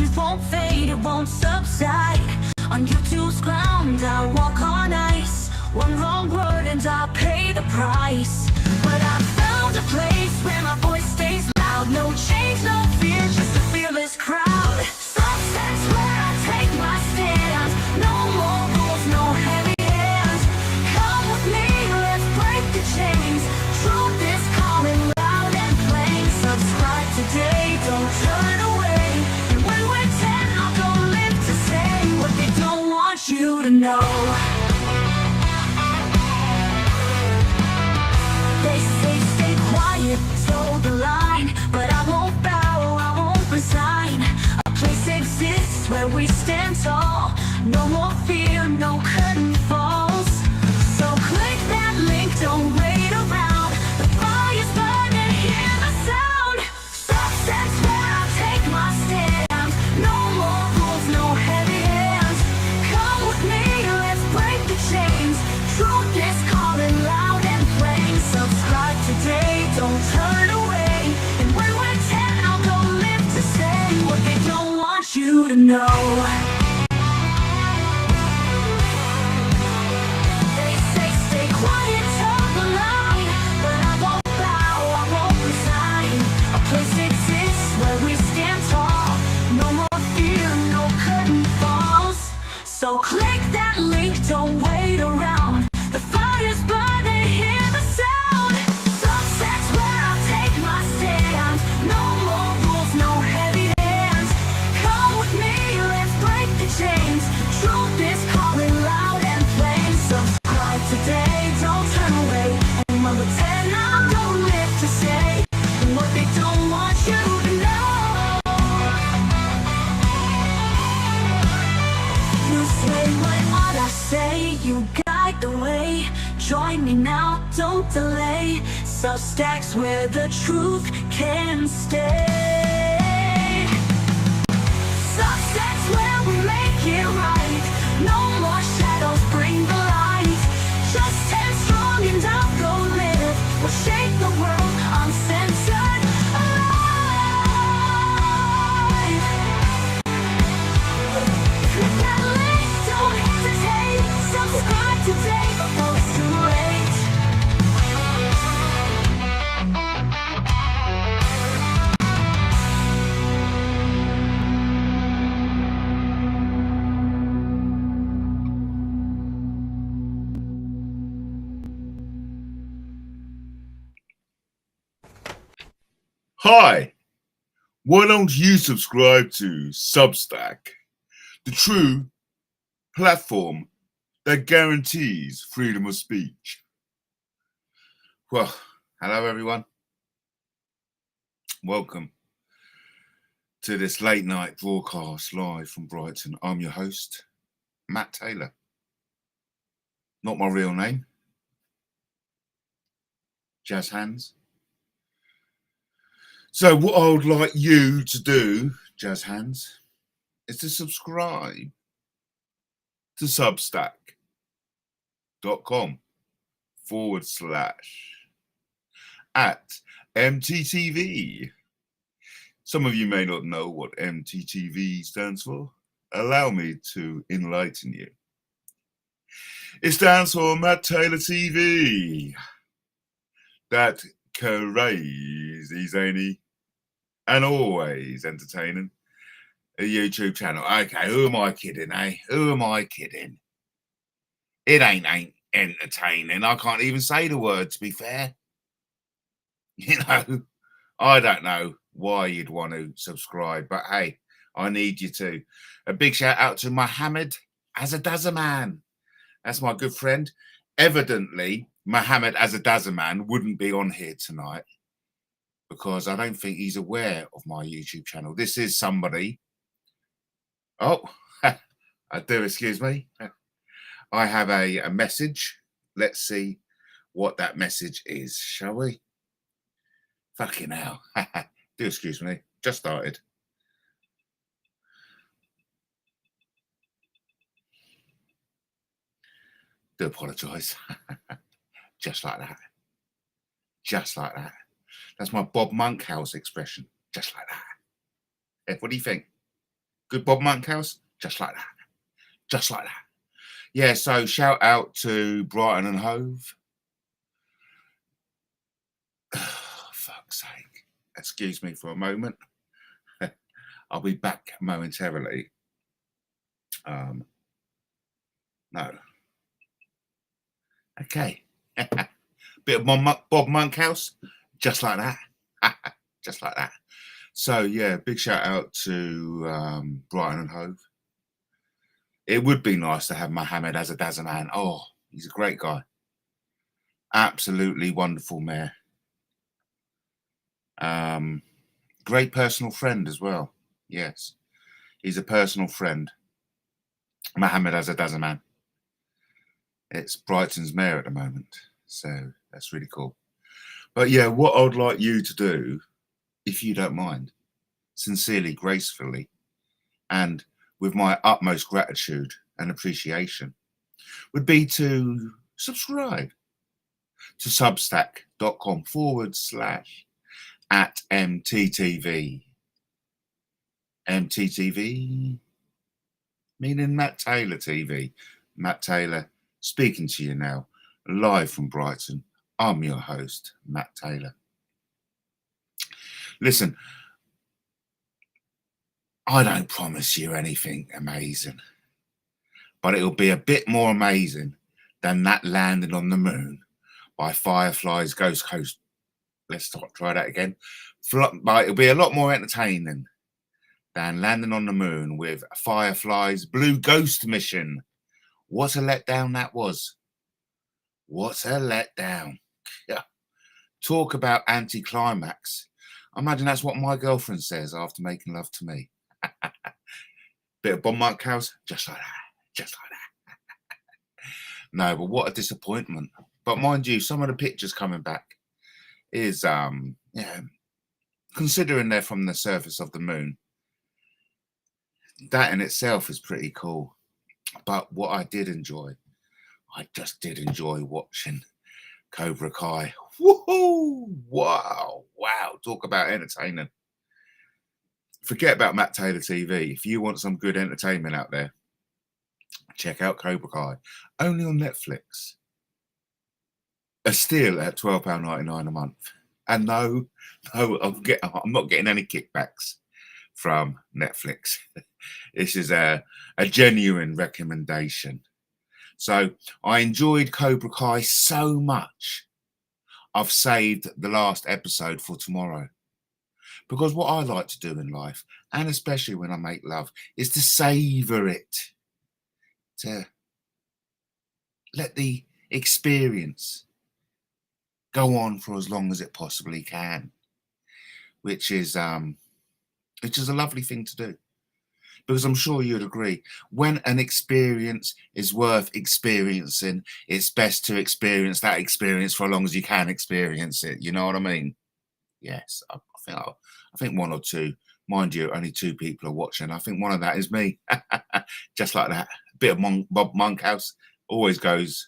truth won't fade, it won't subside. On YouTube's ground, I walk on ice. One wrong word and I pay the price. But I found a place where my voice stays loud. No change, no fear, just a fearless crowd. That's where I take my stand. No more rules, no heavy hands. Come with me, let's break the chains. Truth is calling loud and plain. Subscribe today, don't turn away. And when we're 10, I'll go live to say what they don't want you to know. They say stay quiet, toe the line. But I won't bow, I won't resign. A place exists where we stand tall. No more fear, no curtain falls. So click that link, don't wait around. The fire's burning, hear the sound. That's where I take my stand. No more rules, no heavy hands. Come with me, let's break the chains. Truth is calling loud and plain. Subscribe today, don't turn away. And when we're 10, I'll go live to say what they don't want you to know. They say stay quiet, toe the line. But I won't bow, I won't resign. A place exists where we stand tall. No more fear, no curtain falls. So click that link, don't wait around. The fire's burning, hear the sound. That's where I take my stand. No more rules, no heavy hands. Come with me, let's break the chains. Truth is calling loud and plain. Subscribe today, don't turn away. And when we're 10, I'll go live to say what they don't want you to know. You say what I say, you guide the way. Join me now, don't delay. Substacks where the truth can stay. Substacks where we make it right. No more shadows, bring the light. Just 10 strong and I'll go live. We'll shake the world uncensored, alive. Click that link, don't hesitate. Subscribe today before it's too late. Hi, why don't you subscribe to Substack, the true platform that guarantees freedom of speech? Well, hello everyone. Welcome to this late night broadcast live from Brighton. I'm your host, Matt Taylor. Not my real name. Jazz hands. So what I would like you to do, jazz hands, is to subscribe to substack.com/@MTTV. Some of you may not know what MTTV stands for. Allow me to enlighten you. It stands for Matt Taylor TV. That crazy, zany, and always entertaining a YouTube channel. Okay, who am I kidding, eh? Who am I kidding? It ain't entertaining. I can't even say the word, to be fair. You know, I don't know why you'd want to subscribe, but hey, I need you to. A big shout out to Mohammed Asaduzzaman. That's my good friend. Evidently, Mohammed Asaduzzaman wouldn't be on here tonight because I don't think he's aware of my YouTube channel. This is somebody. Oh, I do, excuse me. I have a message. Let's see what that message is, shall we? Fucking hell. Do excuse me. Just started. Do apologise. Just like that. Just like that. That's my Bob Monkhouse expression. Just like that. What do you think? Good Bob Monkhouse? Just like that. Just like that. Yeah, so shout out to Brighton and Hove. Oh, fuck's sake. Excuse me for a moment. I'll be back momentarily. No. Okay. Bit of Bob Monkhouse. Just like that. Just like that. So, yeah, big shout out to Brighton and Hove. It would be nice to have Mohammed Asaduzzaman. Oh, he's a great guy. Absolutely wonderful mayor. Great personal friend as well. Yes, he's a personal friend. Mohammed Asaduzzaman. It's Brighton's mayor at the moment. So that's really cool. But yeah, what I'd like you to do, if you don't mind, sincerely, gracefully, and with my utmost gratitude and appreciation, would be to subscribe to substack.com/@MTTV. MTTV, meaning Matt Taylor TV. Matt Taylor speaking to you now, live from Brighton. I'm your host, Matt Taylor. Listen, I don't promise you anything amazing, but it'll be a bit more amazing than that landing on the moon by Firefly's Ghost Coast. Let's try that again. But it'll be a lot more entertaining than landing on the moon with Firefly's Blue Ghost mission. What a letdown that was. What a letdown. Yeah. Talk about anticlimax. I imagine that's what my girlfriend says after making love to me. Bit of Bob Monkhouse, just like that. Just like that. No, but what a disappointment. But mind you, some of the pictures coming back is, considering they're from the surface of the moon, that in itself is pretty cool. But what I just did enjoy watching Cobra Kai. Woohoo! Wow. Talk about entertaining. Forget about Matt Taylor TV. If you want some good entertainment out there, check out Cobra Kai. Only on Netflix. A steal at £12.99 a month. And no, I'm not getting any kickbacks from Netflix. This is a genuine recommendation. So I enjoyed Cobra Kai so much, I've saved the last episode for tomorrow. Because what I like to do in life, and especially when I make love, is to savor it. To let the experience go on for as long as it possibly can, which is a lovely thing to do. Because I'm sure you'd agree, when an experience is worth experiencing, it's best to experience that experience for as long as you can experience it. You know what I mean? Yes, I think one or two, mind you, only two people are watching. I think one of that is me. Just like that. A bit of Bob Monkhouse always goes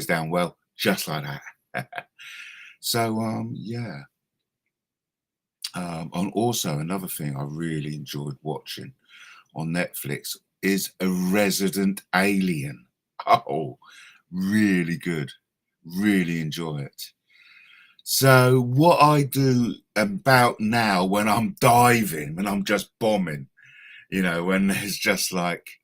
down well, just like that. So yeah. And also another thing I really enjoyed watching on Netflix is A Resident Alien. Oh, really good. Really enjoy it. So what I do about now when I'm diving, when I'm just bombing, when there's just like,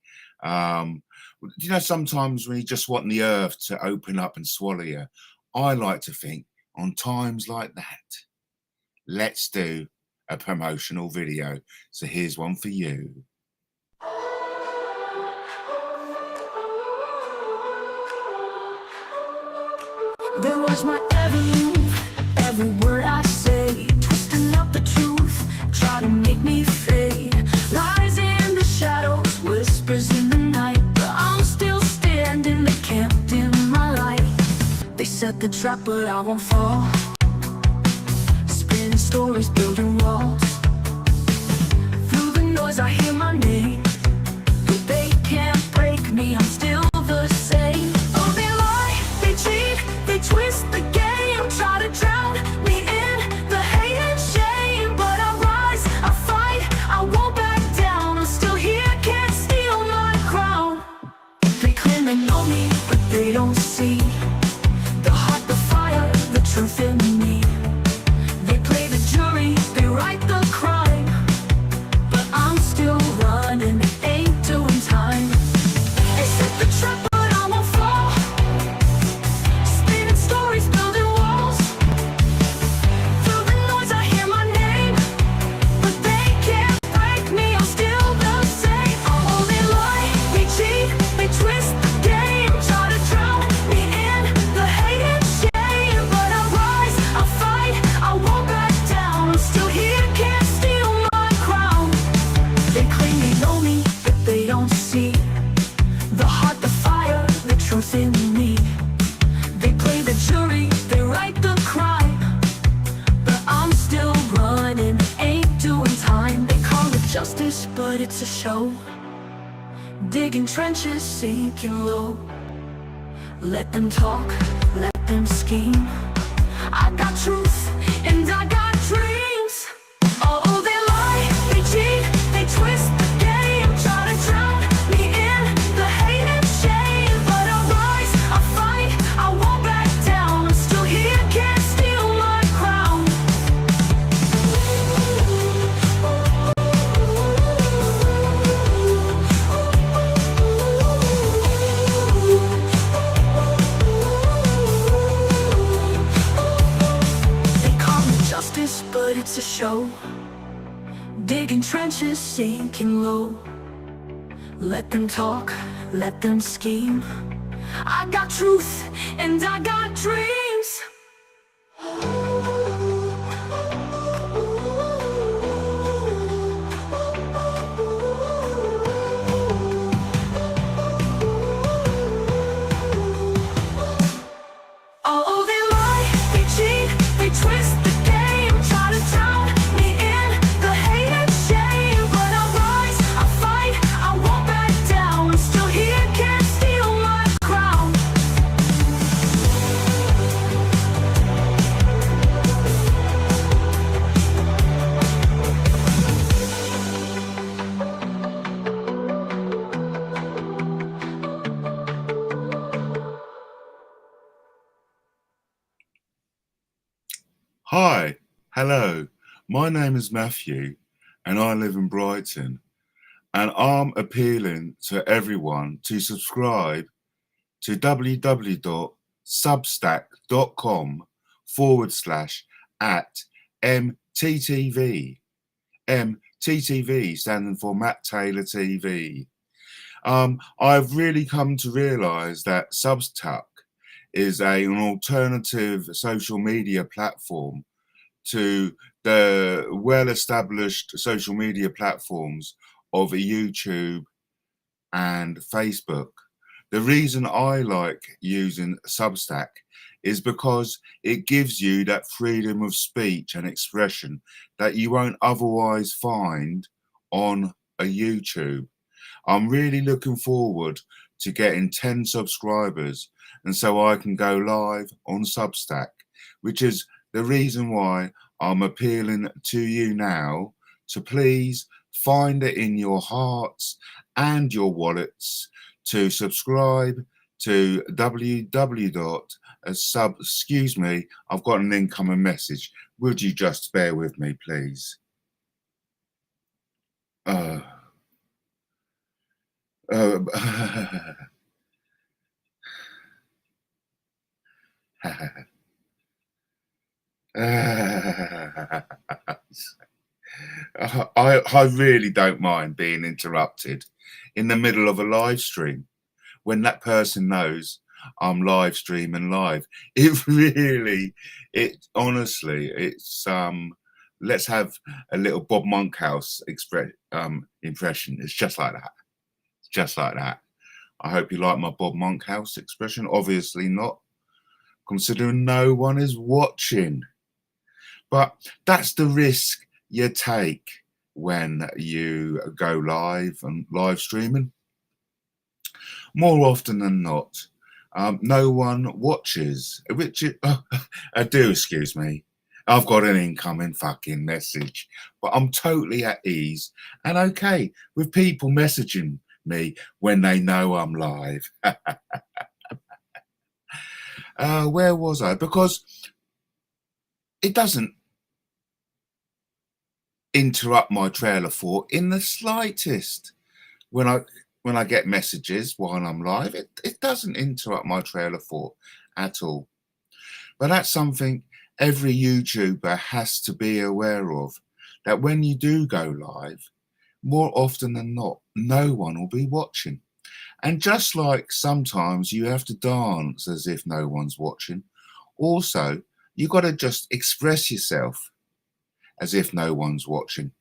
sometimes when you just want the earth to open up and swallow you, I like to think on times like that, let's do a promotional video. So here's one for you. There was my every word I say, twisting up the truth, try to make me fade. Lies in the shadows, whispers in the night, but I'm still standing, they can't dim my light. They set the trap, but I won't fall. Spinning stories, building walls. Through the noise I hear my name, but they can't break me, I'm still the same. Oh, they lie, they cheat, they twist the game, try to drown me in the hate and shame. But I rise, I fight, I won't back down, I'm still me. They play the jury, they write the crime, but I'm still running, ain't doing time. They call it justice, but it's a show. Digging trenches, sinking low. Let them talk, let them scheme. I got truth and I got dreams. Oh, they lie, they cheat, they twist the game, try to drown me in the hate and shame. But I rise, I fight, I won't back down. I'm still here, can't steal my crown. They call it justice, but it's a show. Digging trenches, sinking low. Let them talk, let them scheme. I got truth and I got dreams. Oh, they lie, they cheat, they twist the game, try to drown me in the hate and shame. But I rise, I fight, I won't back down. I'm still here, can't steal my crown. Hi, hello, my name is Matthew and I live in Brighton, and I'm appealing to everyone to subscribe to www.substack.com/@MTTV. MTTV standing for Matt Taylor TV. I've really come to realise that Substack is an alternative social media platform to the well-established social media platforms of YouTube and Facebook. The reason I like using Substack is because it gives you that freedom of speech and expression that you won't otherwise find on a YouTube. I'm really looking forward to getting 10 subscribers, and so I can go live on Substack, which is the reason why I'm appealing to you now to please find it in your hearts and your wallets to subscribe to excuse me, I've got an incoming message. Would you just bear with me, please? I really don't mind being interrupted in the middle of a live stream when that person knows I'm live streaming live. It honestly, it's let's have a little Bob Monkhouse impression. It's just like that. It's just like that. I hope you like my Bob Monkhouse expression. Obviously not, considering no one is watching. But that's the risk you take when you go live and live streaming. More often than not, no one watches, which I do, excuse me. I've got an incoming fucking message, but I'm totally at ease and okay with people messaging me when they know I'm live. Where was I? Because it doesn't interrupt my trail of thought in the slightest. When I get messages while I'm live, it doesn't interrupt my trail of thought at all. But that's something every YouTuber has to be aware of, that when you do go live, more often than not, no one will be watching. And just like sometimes you have to dance as if no one's watching, also you got to just express yourself as if no one's watching.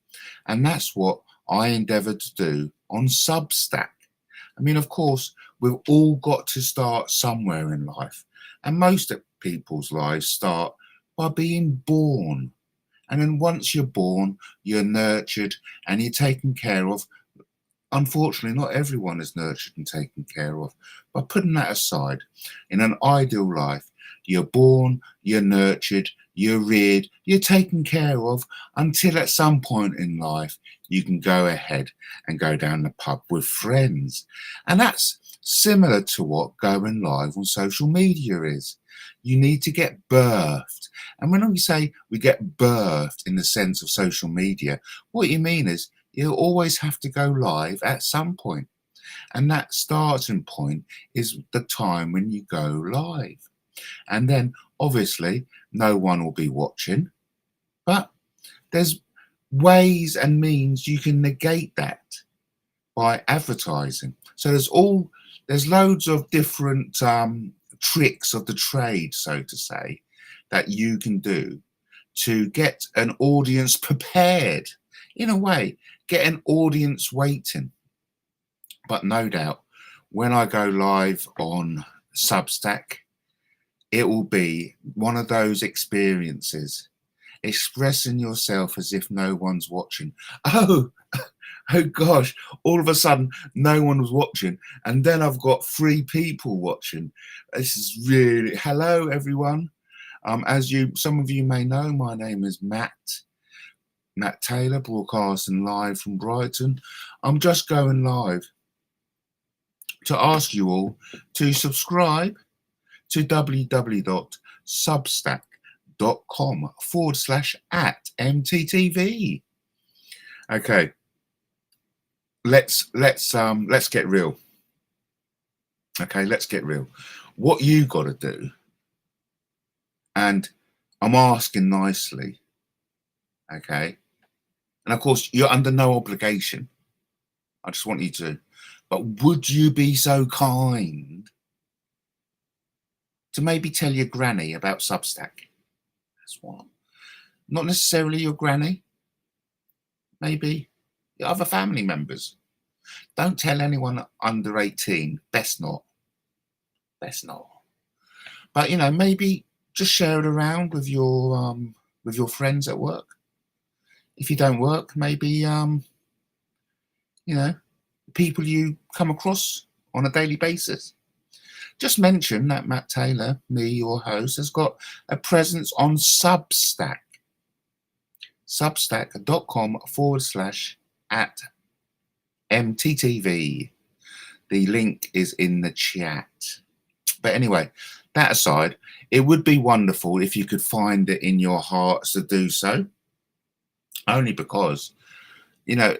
And that's what I endeavour to do on Substack. I mean, of course, we've all got to start somewhere in life. And most of people's lives start by being born. And then once you're born, you're nurtured and you're taken care of. Unfortunately, not everyone is nurtured and taken care of. But putting that aside, in an ideal life, you're born, you're nurtured, you're reared, you're taken care of until at some point in life you can go ahead and go down the pub with friends. And that's similar to what going live on social media is. You need to get birthed. And when we say we get birthed in the sense of social media, what you mean is you always have to go live at some point. And that starting point is the time when you go live. And then obviously no one will be watching, but there's ways and means you can negate that by advertising. So there's loads of different tricks of the trade, so to say, that you can do to get an audience prepared, in a way, get an audience waiting. But no doubt, when I go live on Substack, it will be one of those experiences, expressing yourself as if no one's watching. Oh gosh, all of a sudden no one was watching, and then I've got 3 people watching. This is really, hello everyone. As some of you may know, my name is Matt Taylor, broadcasting live from Brighton. I'm just going live to ask you all to subscribe to www.substack.com/@MTTV. Okay, let's get real. Okay, let's get real. What you got to do, and I'm asking nicely, okay, and of course you're under no obligation. I just want you to, but would you be so kind to maybe tell your granny about Substack? That's one. Not necessarily your granny, maybe your other family members. Don't tell anyone under 18. Best not. Best not. But you know, maybe just share it around with your friends at work. If you don't work, maybe you know, people you come across on a daily basis. Just mention that Matt Taylor, me, your host, has got a presence on Substack. Substack.com/@MTTV. The link is in the chat. But anyway, that aside, it would be wonderful if you could find it in your hearts to do so. Only because, you know,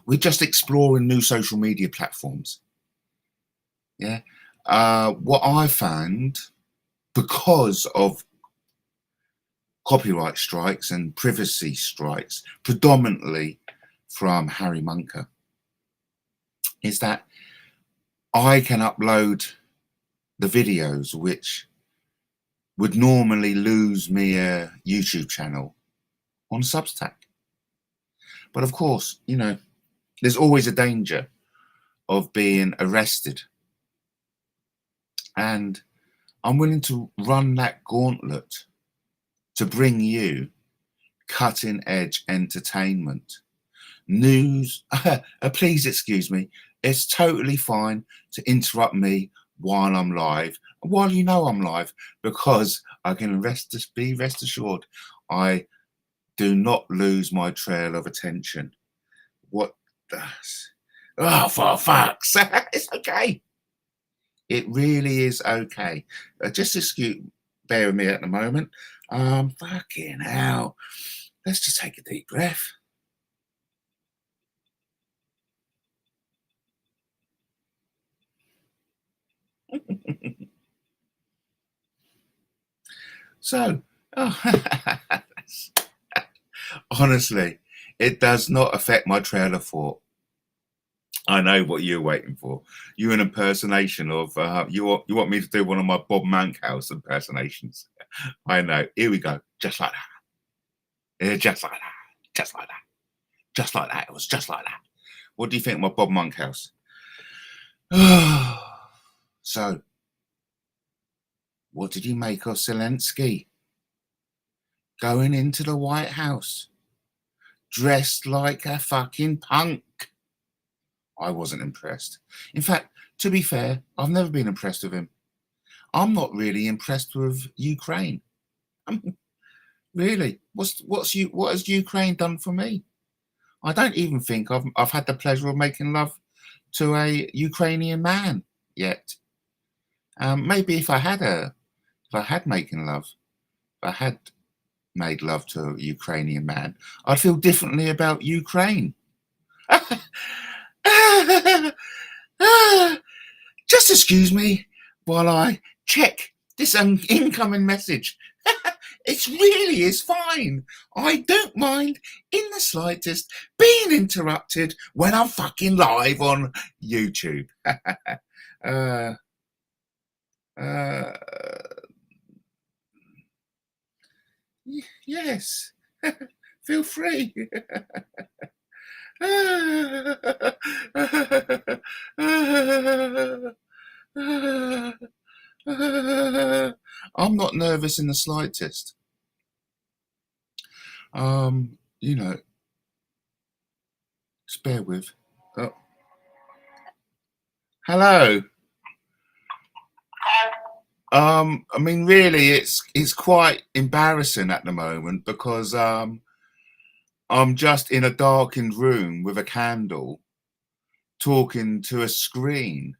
we're just exploring new social media platforms. Yeah. What I found, because of copyright strikes and privacy strikes, predominantly from Harry Munker, is that I can upload the videos which would normally lose me a YouTube channel on Substack. But of course, you know, there's always a danger of being arrested. And I'm willing to run that gauntlet to bring you cutting edge entertainment. News, please excuse me, it's totally fine to interrupt me while I'm live, while you know I'm live, because I can rest assured I do not lose my trail of attention. What does? Oh, for fuck's sake, it's okay. It really is okay. Just bear with me at the moment. Fucking hell. Let's just take a deep breath. So, honestly, it does not affect my trail of thought. I know what you're waiting for. You an impersonation of you want me to do one of my Bob Monkhouse impersonations. I know. Here we go. Just like that. Yeah, just like that. Just like that. Just like that. It was just like that. What do you think of my Bob Monkhouse? So, what did you make of Zelensky going into the White House dressed like a fucking punk? I wasn't impressed. In fact, to be fair, I've never been impressed with him. I'm not really impressed with Ukraine. Really, what has Ukraine done for me? I don't even think I've had the pleasure of making love to a Ukrainian man yet. Maybe if I had making love, if I had made love to a Ukrainian man, I'd feel differently about Ukraine. Just excuse me while I check this incoming message. It really is fine. I don't mind in the slightest being interrupted when I'm fucking live on YouTube. Yes, feel free. I'm not nervous in the slightest. You know, just bear with. Oh. Hello. I mean, really, it's quite embarrassing at the moment because I'm just in a darkened room with a candle, talking to a screen,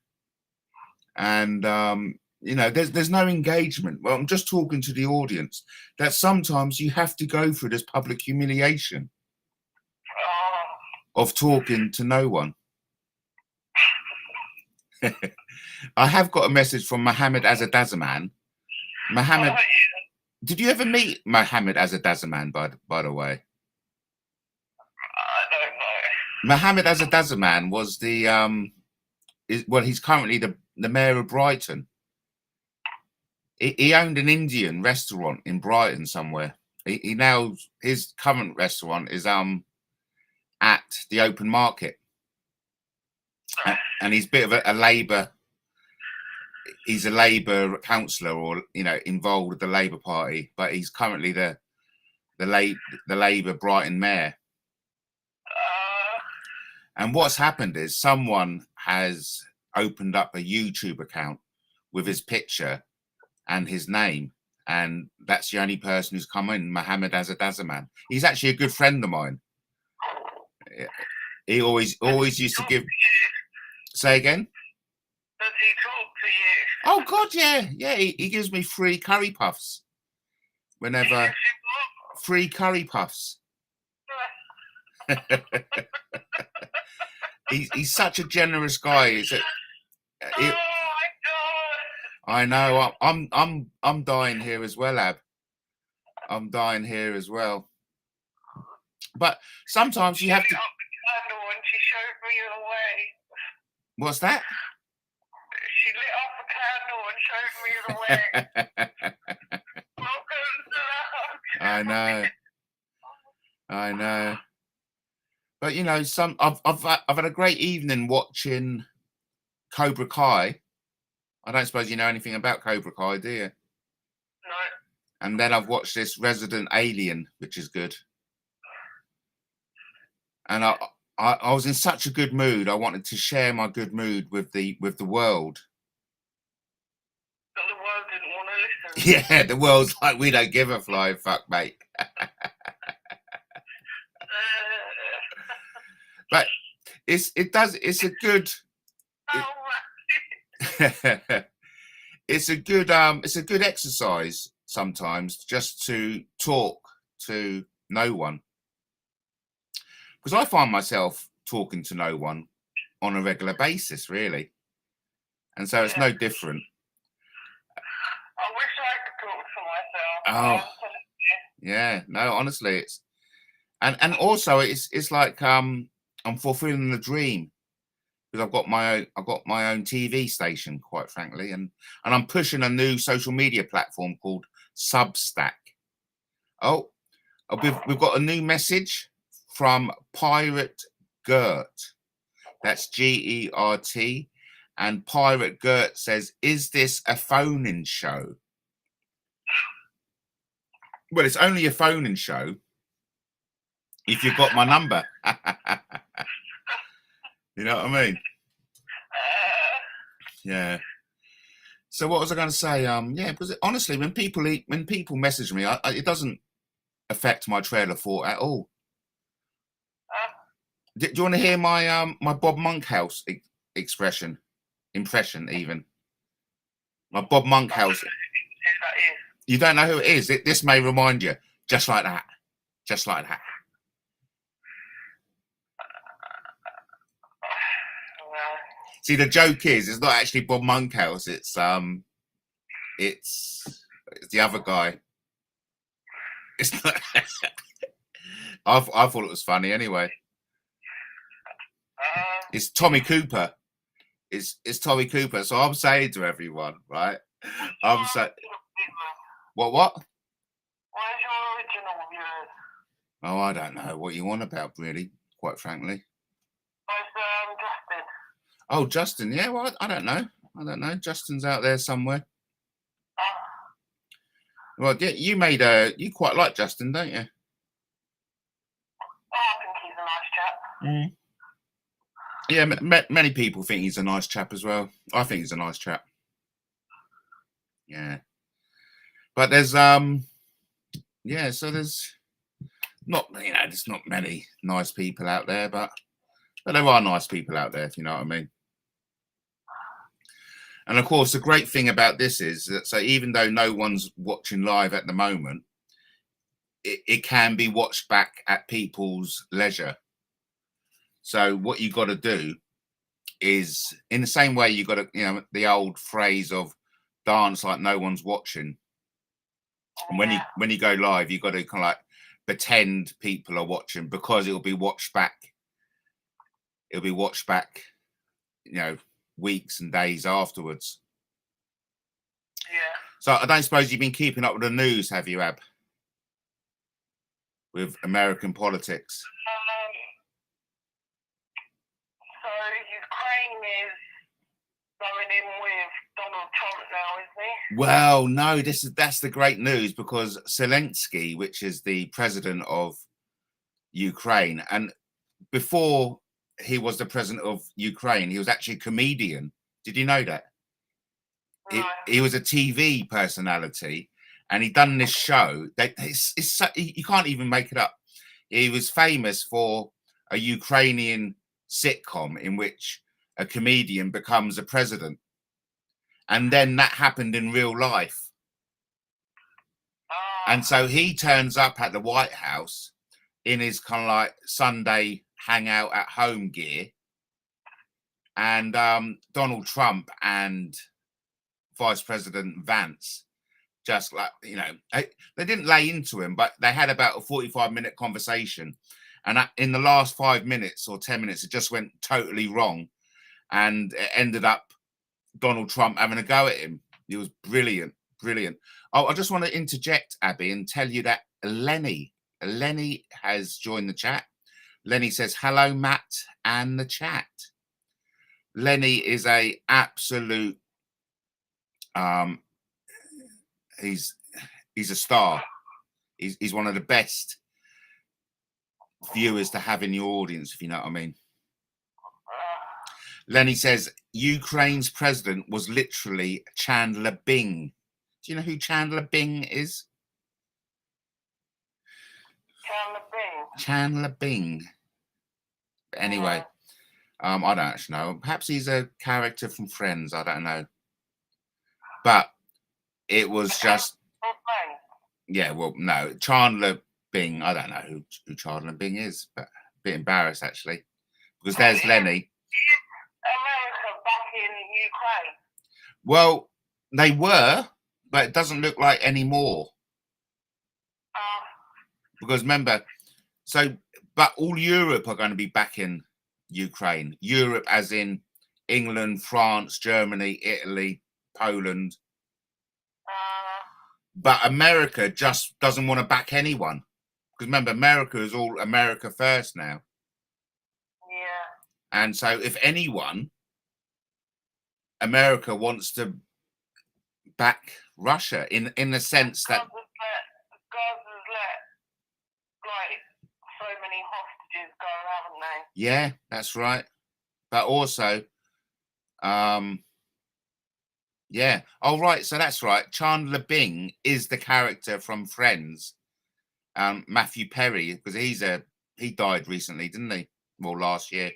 and you know, there's no engagement. Well, I'm just talking to the audience. That sometimes you have to go through this public humiliation of talking to no one. I have got a message from Mohammed Asaduzzaman. Mohammed, did you ever meet Mohammed Asaduzzaman, by the way? I don't know. Mohammed Asaduzzaman was the he's currently the mayor of Brighton. He owned an Indian restaurant in Brighton somewhere. He now, his current restaurant is at the open market, and he's a bit of a Labour. He's a Labour councillor, or you know, involved with the Labour Party, but he's currently the Labour Brighton mayor. And what's happened is someone has opened up a YouTube account with his picture and his name, and that's the only person who's come in, Mohammed Asaduzzaman. He's actually a good friend of mine. He always used to give. Say again. Does he talk to you? Oh God, yeah. He gives me free curry puffs whenever. Free curry puffs. He's such a generous guy. Oh my God! I know. I'm dying here as well, Ab. I'm dying here as well. But sometimes you have to. She lit up the candle and she showed me the way. What's that? She lit up the candle and showed me the way. Welcome to the house. I know. But you know, I've had a great evening watching Cobra Kai. I don't suppose you know anything about Cobra Kai, do you? No. And then I've watched this Resident Alien, which is good. And I was in such a good mood. I wanted to share my good mood with the world. But the world didn't want to listen. Yeah, the world's like, we don't give a flying fuck, mate. But it's a good. It's a good exercise sometimes, just to talk to no one, because I find myself talking to no one on a regular basis, really, and so it's no different. I wish I could talk to myself. Oh, yeah, no, honestly, it's and also it's like I'm fulfilling the dream, because I've got my own TV station, quite frankly, and I'm pushing a new social media platform called Substack. Oh, we've got a new message from Pirate Gert. That's Gert, And Pirate Gert says, is this a phone-in show? Well, it's only a phone-in show if you've got my number. You know what I mean? Yeah. So what was I going to say? Yeah, because honestly, when people message me, it doesn't affect my trail of thought at all. Do you want to hear my my Bob Monkhouse impression? Even my Bob Monkhouse. You don't know who it is. This may remind you, just like that, just like that. See, the joke is, it's not actually Bob Monkhouse. It's the other guy. It's not. I thought it was funny anyway. It's Tommy Cooper. It's Tommy Cooper. So I'm saying to everyone, right? I'm saying, what? Where's your original viewers? Oh, I don't know what you want about, really. Quite frankly. Where's Justin? Oh, Justin. Yeah, well, I don't know. I don't know. Justin's out there somewhere. Well, yeah, you quite like Justin, don't you? I think he's a nice chap. Yeah, many people think he's a nice chap as well. I think he's a nice chap. Yeah, but there's yeah, so there's not, there's not many nice people out there, but there are nice people out there, if you know what I mean. And of course, the great thing about this is that, so even though no one's watching live at the moment, it can be watched back at people's leisure. So what you got to do is, in the same way you got to, the old phrase of dance like no one's watching. And when you go live, you got to kind of like pretend people are watching, because it'll be watched back. It'll be watched back, weeks and days afterwards. Yeah. So I don't suppose you've been keeping up with the news, have you, Ab? With American politics. So Ukraine is going in with Donald Trump now, isn't he? Well, no, that's the great news, because Zelensky, which is the president of Ukraine, and before he was the president of Ukraine, he was actually a comedian. Did you know that? No. He was a TV personality, and he done this show that you can't even make it up. He was famous for a Ukrainian sitcom in which a comedian becomes a president, and then that happened in real life. And so he turns up at the White House in his kind of like Sunday hangout at home gear, and Donald Trump and Vice President Vance just like, they didn't lay into him, but they had about a 45-minute conversation, and in the last 5 minutes or 10 minutes it just went totally wrong, and it ended up Donald Trump having a go at him. It was brilliant. Oh, I just want to interject, Abby, and tell you that Lenny has joined the chat. Lenny says, hello, Matt and the chat. Lenny is a absolute, he's a star. He's one of the best viewers to have in your audience, if you know what I mean. Lenny says, Ukraine's president was literally Chandler Bing. Do you know who Chandler Bing is? Chandler Bing. But anyway, I don't actually know. Perhaps he's a character from Friends. I don't know. But it was just, yeah, well, no. Chandler Bing, I don't know who Chandler Bing is, but a bit embarrassed, actually. Because there's Lenny. America back in Ukraine? Well, they were, but it doesn't look like anymore. Because remember, but all Europe are going to be back in Ukraine. Europe as in England, France, Germany, Italy, Poland. But America just doesn't want to back anyone. Because remember, America is all America first now. Yeah. And so if anyone America wants to back Russia in the sense that Gaza's let like so many hostages go, haven't they? yeah, that's right. But also, yeah. Oh, right. So that's right. Chandler Bing is the character from Friends. Matthew Perry, because he died recently, didn't he? Well, last year.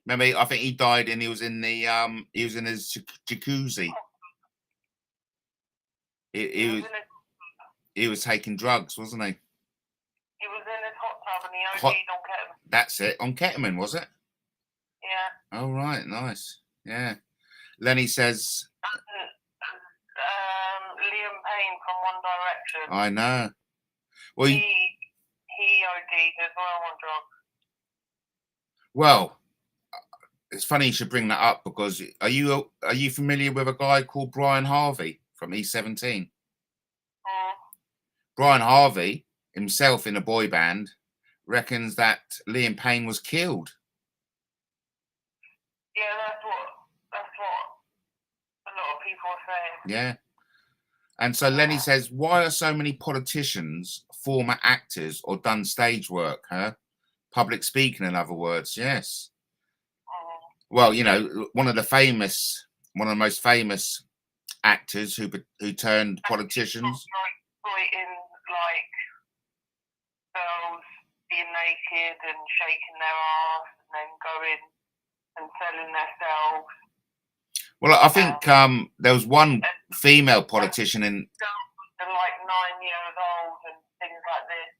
Remember, I think he died and he was in his jacuzzi. He was taking drugs, wasn't he? He was in his hot tub and he OD'd on ketamine. That's it. On ketamine, was it? Yeah. Oh, right. Nice. Yeah. Lenny says... Liam Payne from One Direction. I know. Well, he OD'd as well on drugs. Well, it's funny you should bring that up because are you familiar with a guy called Brian Harvey from E17? Brian Harvey himself in a boy band reckons that Liam Payne was killed. Yeah, that's what a lot of people are saying. Yeah. And so Lenny says, why are so many politicians former actors or done stage work, huh? Public speaking, in other words, yes. Well, you know, one of the most famous actors who turned politicians. Exploiting like girls being naked and shaking their ass and then going and selling themselves. Well, I think there was one female politician in. They're like 9 years old and things like this.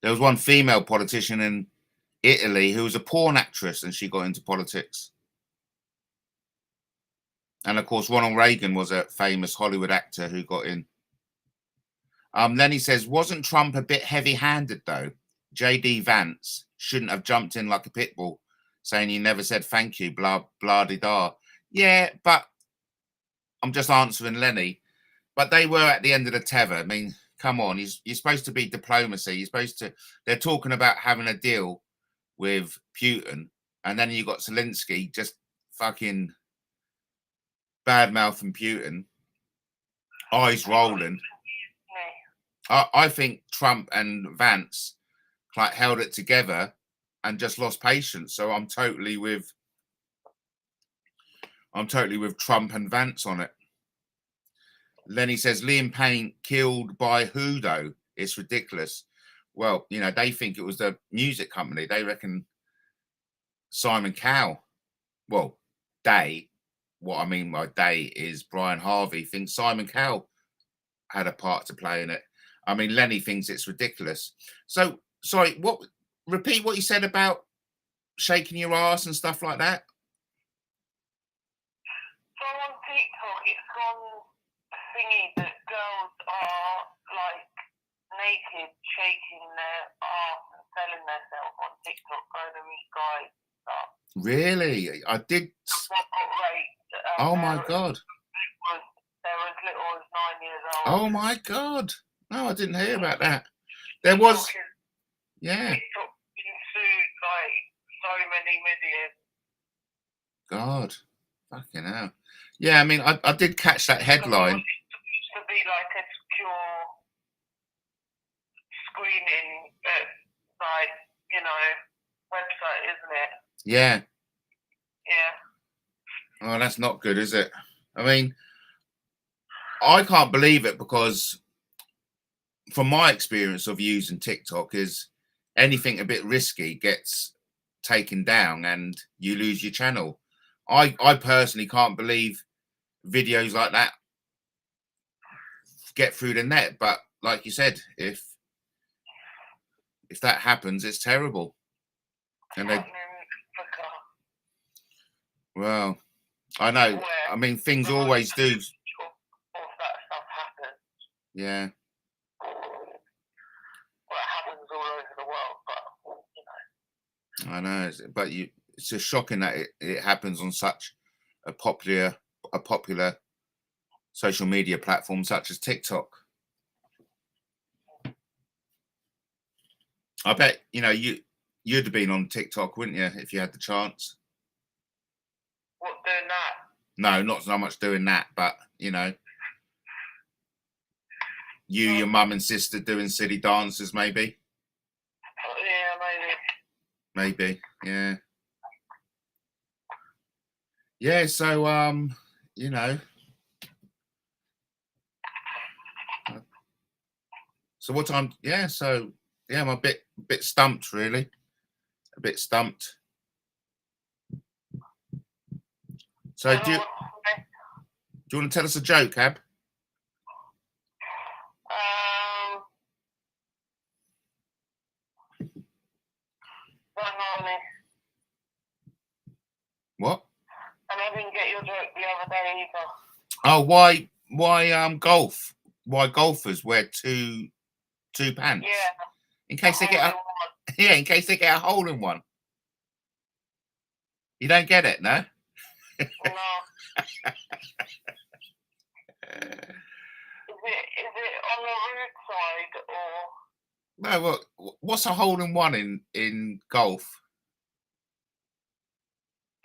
There was one female politician in Italy who was a porn actress and she got into politics. And of course, Ronald Reagan was a famous Hollywood actor who got in. Lenny says, wasn't Trump a bit heavy-handed though? J.D. Vance shouldn't have jumped in like a pit bull, saying he never said thank you, blah, blah, de da. Yeah, but I'm just answering Lenny. But they were at the end of the tether. I mean, come on, you're supposed to be diplomacy. You're supposed to, they're talking about having a deal with Putin. And then you got Zelensky just fucking bad-mouthing Putin, eyes rolling. I think Trump and Vance like held it together and just lost patience. So I'm totally with Trump and Vance on it. Lenny says, Liam Payne killed by who though? It's ridiculous. Well, you know, they think it was the music company. They reckon Simon Cowell. Well, what I mean by they is Brian Harvey thinks Simon Cowell had a part to play in it. I mean, Lenny thinks it's ridiculous. So, sorry, repeat what you said about shaking your ass and stuff like that. So on TikTok, it's gone thingy that girls are like naked, shaking their ass and selling themselves on TikTok, going to meet guys and stuff. Really? I did. Oh my God. They were as little as 9 years old. Oh my God. No, I didn't hear about that. There was. Yeah. TikTok being sued like so many million. God. Fucking hell. Yeah, I mean, I did catch that headline. It used to be like a secure screening, like, you know, website, isn't it? Yeah. Yeah. Oh, that's not good, is it? I mean, I can't believe it because from my experience of using TikTok is anything a bit risky gets taken down and you lose your channel. I personally can't believe videos like that get through the net. But like you said, if that happens, it's terrible. And they, well, I know. I mean, things always do. Yeah. Well, it happens all over the world, but you know. I know, but it's just shocking that it happens on such a popular social media platform such as TikTok. I bet, you know, you'd have been on TikTok, wouldn't you, if you had the chance? What, doing that? No, not so much doing that, but you know, you, your mum and sister doing silly dances, maybe. Oh, yeah, maybe. Maybe, yeah. Yeah, so you know. So what time? Yeah, so yeah, I'm a bit stumped, really. A bit stumped. So do you want to tell us a joke, Ab? Don't know. What? And I didn't get your joke the other day either. Oh, why golf? Why golfers wear two pants? Yeah. In case they get in case they get a hole in one. You don't get it, no? No. Is it on the road side or? No, what's a hole in one in golf?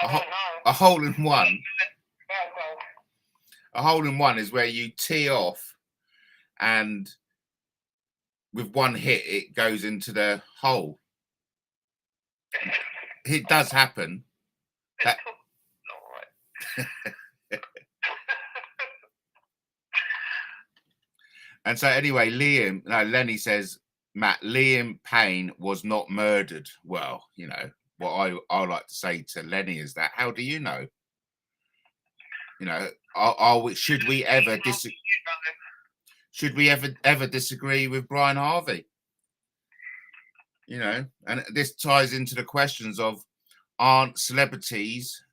I don't know. A hole in one. Yeah, golf. A hole in one is where you tee off and with one hit it goes into the hole. It does happen. That... And so anyway, Lenny says, Matt, Liam Payne was not murdered. Well, you know, what I like to say to Lenny is that, how do you know? You know, should we ever disagree with Brian Harvey? You know, and this ties into the questions of, aren't celebrities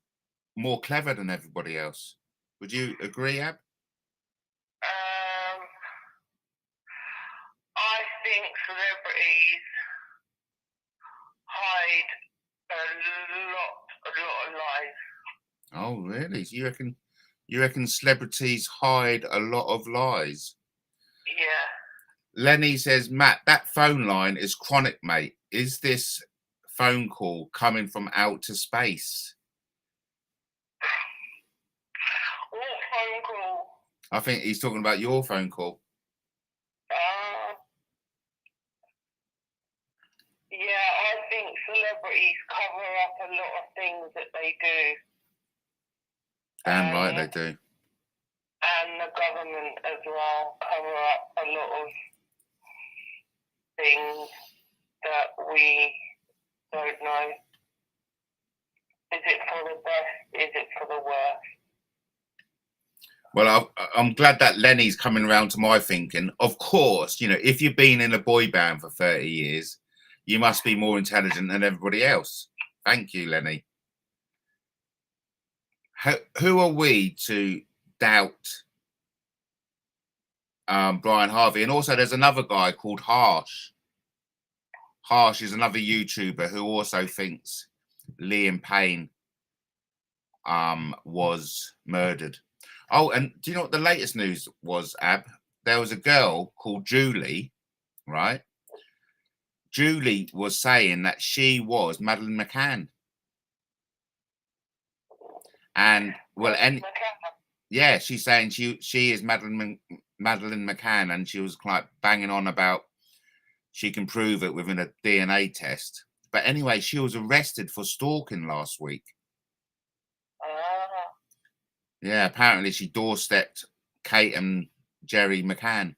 more clever than everybody else? Would you agree, Ab? I think celebrities hide a lot of lies. Oh, really? So you reckon celebrities hide a lot of lies? Yeah. Lenny says, Matt, that phone line is chronic, mate. Is this phone call coming from outer space? What phone call? I think he's talking about your phone call. Yeah, I think celebrities cover up a lot of things that they do. Damn right they do. And the government as well cover up a lot of things that we don't know. Is it for the best? Is it for the worst? Well, I'm glad that Lenny's coming around to my thinking. Of course, you know, if you've been in a boy band for 30 years, you must be more intelligent than everybody else. Thank you, Lenny. Who are we to doubt Brian Harvey? And also there's another guy called Harsh. Harsh is another YouTuber who also thinks Liam Payne was murdered. Oh, and do you know what the latest news was, Ab? There was a girl called Julie, right? Julie was saying that she was Madeleine McCann. And well, yeah, she's saying she is Madeleine McCann, and she was like banging on about she can prove it within a DNA test. But anyway, she was arrested for stalking last week. Yeah, apparently she doorstepped Kate and Jerry McCann.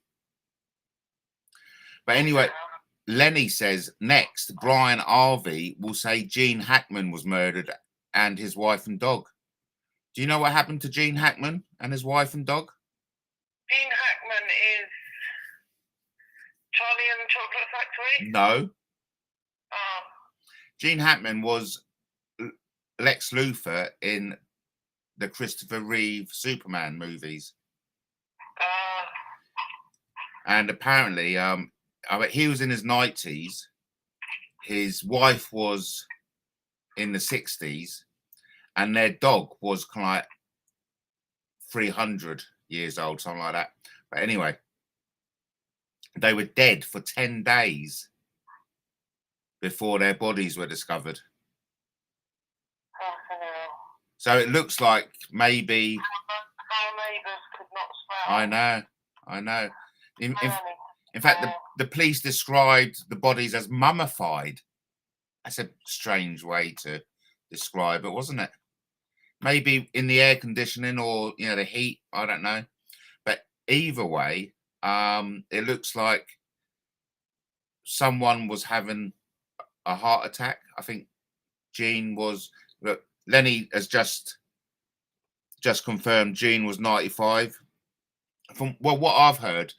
But anyway, Lenny says next, Brian Harvey will say Gene Hackman was murdered and his wife and dog. Do you know what happened to Gene Hackman and his wife and dog? Gene Hackman is Charlie and the Chocolate Factory? No. Gene Hackman was Lex Luthor in the Christopher Reeve Superman movies. And apparently, he was in his 90s. His wife was in the 60s. And their dog was kind of like 300 years old, something like that. But anyway, they were dead for 10 days before their bodies were discovered. Fucking hell. So it looks like maybe. Our neighbours could not smell. I know. In Burning. fact, the police described the bodies as mummified. That's a strange way to describe it, wasn't it? Maybe in the air conditioning or the heat. I don't know. But either way, it looks like someone was having a heart attack. I think Jean was. Look, Lenny has just confirmed Jean was 95. From what I've heard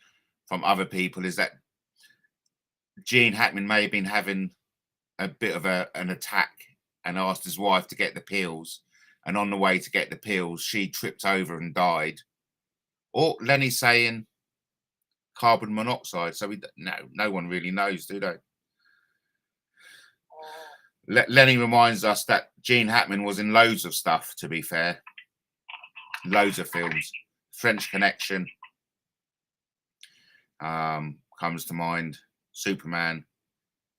from other people is that Gene Hackman may have been having a bit of an attack and asked his wife to get the pills, and on the way to get the pills she tripped over and died. Or Lenny's saying carbon monoxide, so no one really knows, do they? Lenny reminds us that Gene Hackman was in loads of stuff, to be fair. Loads of films. French Connection comes to mind. Superman.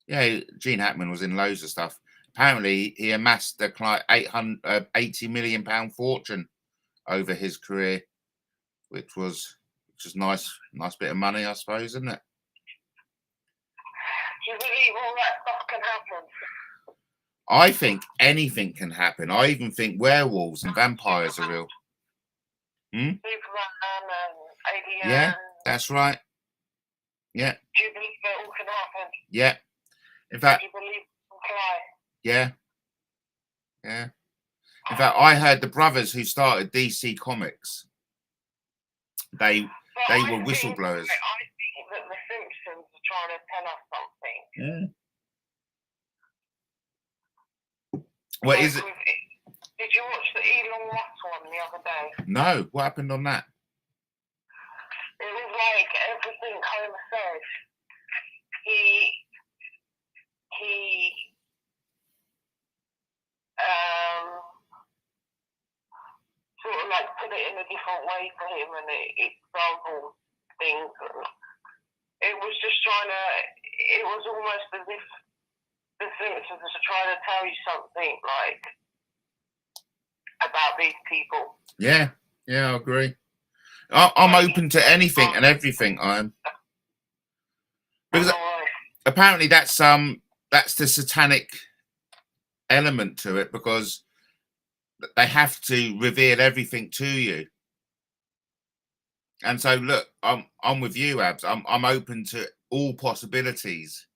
Yeah, Gene Hackman was in loads of stuff. Apparently, he amassed a £80 million fortune over his career, which was nice bit of money, I suppose, isn't it? Do you believe all that stuff can happen? I think anything can happen. I even think werewolves and vampires are real. Superman and alien. Yeah, that's right. Yeah. Do you believe it all can happen? Yeah. In fact, do you believe it can fly? Yeah. Yeah. In fact, I heard the brothers who started DC Comics, they were whistleblowers. I think that the Simpsons are trying to tell us something. Yeah. What is it? Did you watch the Elon Musk one the other day? No. What happened on that? It was like everything Homer said. He sort of like put it in a different way for him, and it exampled things. It was just trying to. It was almost as if the Simpsons are trying to tell you something like about these people. Yeah, I agree. I'm open to anything and everything. I am, because apparently that's the satanic element to it, because they have to reveal everything to you. And so, look, I'm with you, Abs. I'm open to all possibilities.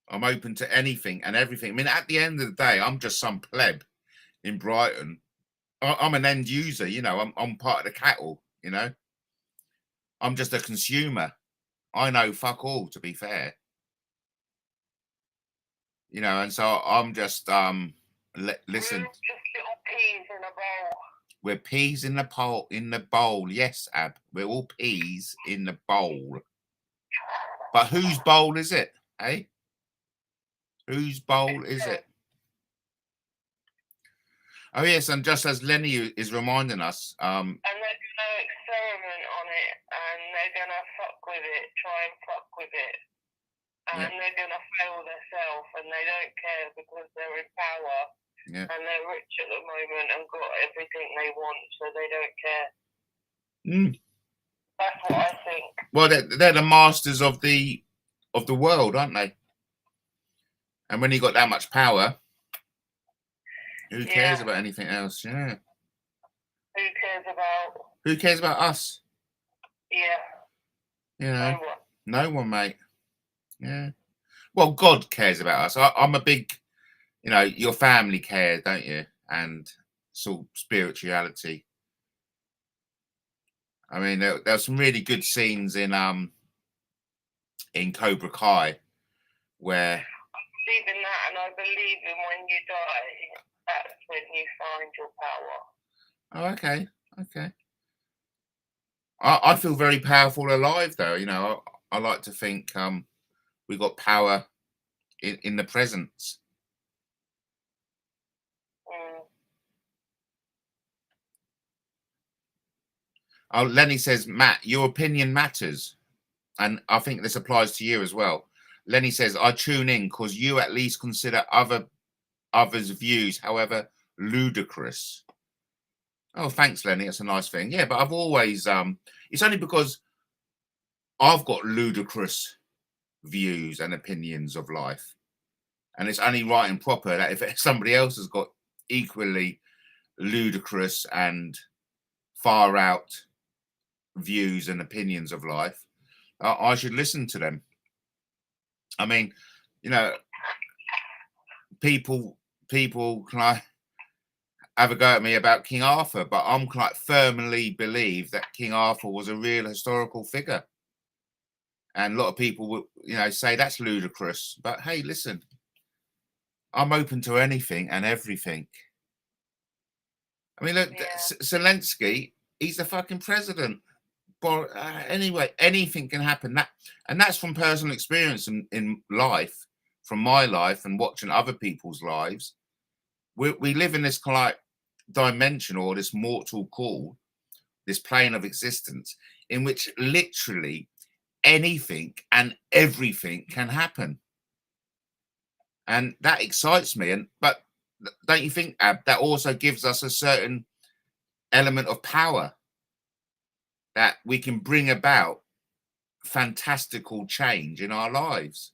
I'm open to anything and everything. I mean, at the end of the day, I'm just some pleb in Brighton. I'm an end user, I'm part of the cattle, I'm just a consumer. I know fuck all, to be fair. And so I'm just listen. We're just little peas in a bowl. We're peas in the bowl. Yes, Ab. We're all peas in the bowl. But whose bowl is it? Eh? Whose bowl is it? Oh yes, and just as Lenny is reminding us, and they're gonna experiment on it, and they're gonna fuck with it, try and fuck with it, and they're gonna fail themselves, and they don't care because they're in power, and they're rich at the moment and got everything they want, so they don't care. That's what I think. Well, they're the masters of the world, aren't they? And when you got that much power, who cares about anything else? Yeah. Who cares about us? Yeah. No one, mate. Yeah. Well, God cares about us. I'm a big, your family cares, don't you? And sort of spirituality. I mean, there's some really good scenes in Cobra Kai where. I believe in that, and I believe in when you die, that's when you find your power. Oh, okay. I feel very powerful alive, though. I like to think we got power in the presence. Oh, Lenny says, Matt, your opinion matters. And I think this applies to you as well. Lenny says, I tune in because you at least consider others' views, however ludicrous. Oh, thanks, Lenny. That's a nice thing. Yeah, but I've always it's only because I've got ludicrous views and opinions of life. And it's only right and proper that if somebody else has got equally ludicrous and far out views and opinions of life, I should listen to them. I mean, you know, people can I have a go at me about King Arthur, but I'm quite firmly believe that King Arthur was a real historical figure. And a lot of people will, you know, say that's ludicrous. But hey, listen, I'm open to anything and everything. I mean, look, Zelensky, he's the fucking president. But anyway, anything can happen. That's from personal experience in life, from my life and watching other people's lives. We live in this kind of like dimension or this mortal coil, this plane of existence in which literally anything and everything can happen. And that excites me. But don't you think, Ab, that also gives us a certain element of power that we can bring about fantastical change in our lives?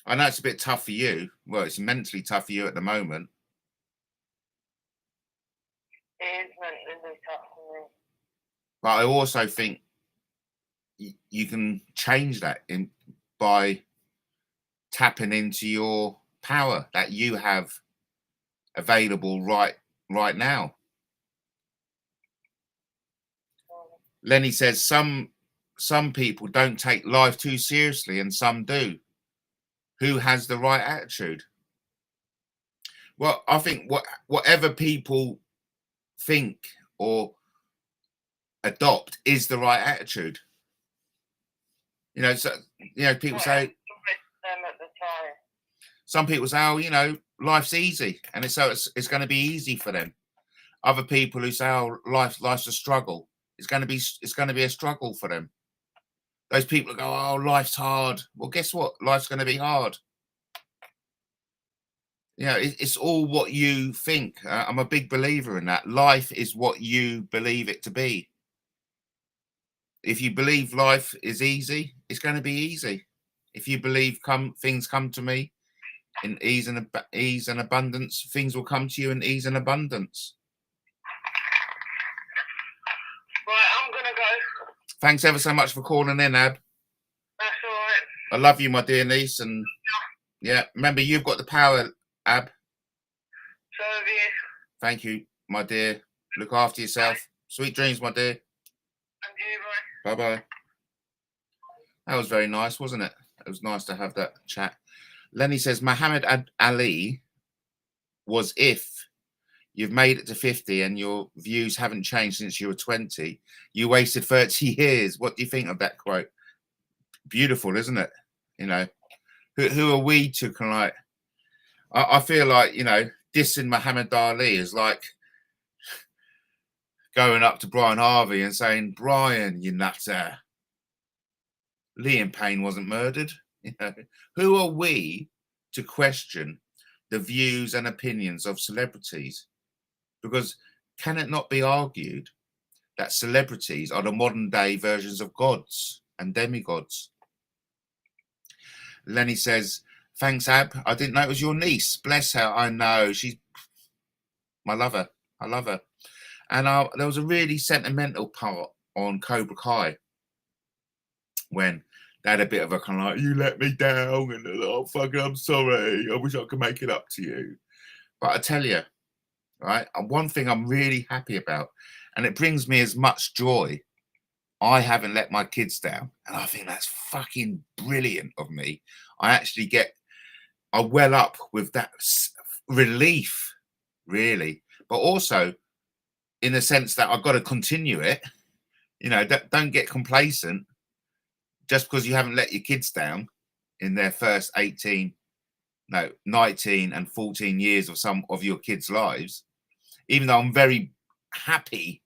I know it's a bit tough for you. Well, it's mentally tough for you at the moment. It is mentally tough for me. But I also think you can change that by tapping into your power that you have available right now. Lenny says some people don't take life too seriously and some do. Who has the right attitude? Well, I think whatever people think or adopt is the right attitude. You know, so people say them at the time. Some people say, oh, you know, life's easy, and it's going to be easy for them. Other people who say, oh, life's a struggle. It's going to be a struggle for them. Those people who go, oh, life's hard. Well, guess what? Life's going to be hard. You know, it's all what you think. I'm a big believer in that. Life is what you believe it to be. If you believe life is easy, it's going to be easy. If you believe things come to me in ease and abundance, things will come to you in ease and abundance. Right, I'm going to go. Thanks ever so much for calling in, Ab. That's all right. I love you, my dear niece. And yeah, remember, you've got the power, Ab. So have you. Thank you, my dear. Look after yourself. Sweet dreams, my dear. And you, bye. Bye-bye. That was very nice, wasn't it? It was nice to have that chat. Lenny says, Muhammad Ali was if you've made it to 50 and your views haven't changed since you were 20, you wasted 30 years. What do you think of that quote? Beautiful, isn't it? You know, who are we to kind of like, I feel like, you know, dissing Muhammad Ali is like going up to Brian Harvey and saying, Brian, you nutter, Liam Payne wasn't murdered. You know, who are we to question the views and opinions of celebrities? Because can it not be argued that celebrities are the modern day versions of gods and demigods? Lenny says, thanks, Ab. I didn't know it was your niece. Bless her. I know. I love her. I love her. And there was a really sentimental part on Cobra Kai when they had a bit of a kind of like, you let me down, and oh, fucking, I'm sorry. I wish I could make it up to you. But I tell you, right, one thing I'm really happy about, and it brings me as much joy, I haven't let my kids down. And I think that's fucking brilliant of me. I well up with that relief, really. But also in the sense that I've got to continue it. You know, don't get complacent just because you haven't let your kids down in their first 19 and 14 years of some of your kids' lives. Even though I'm very happy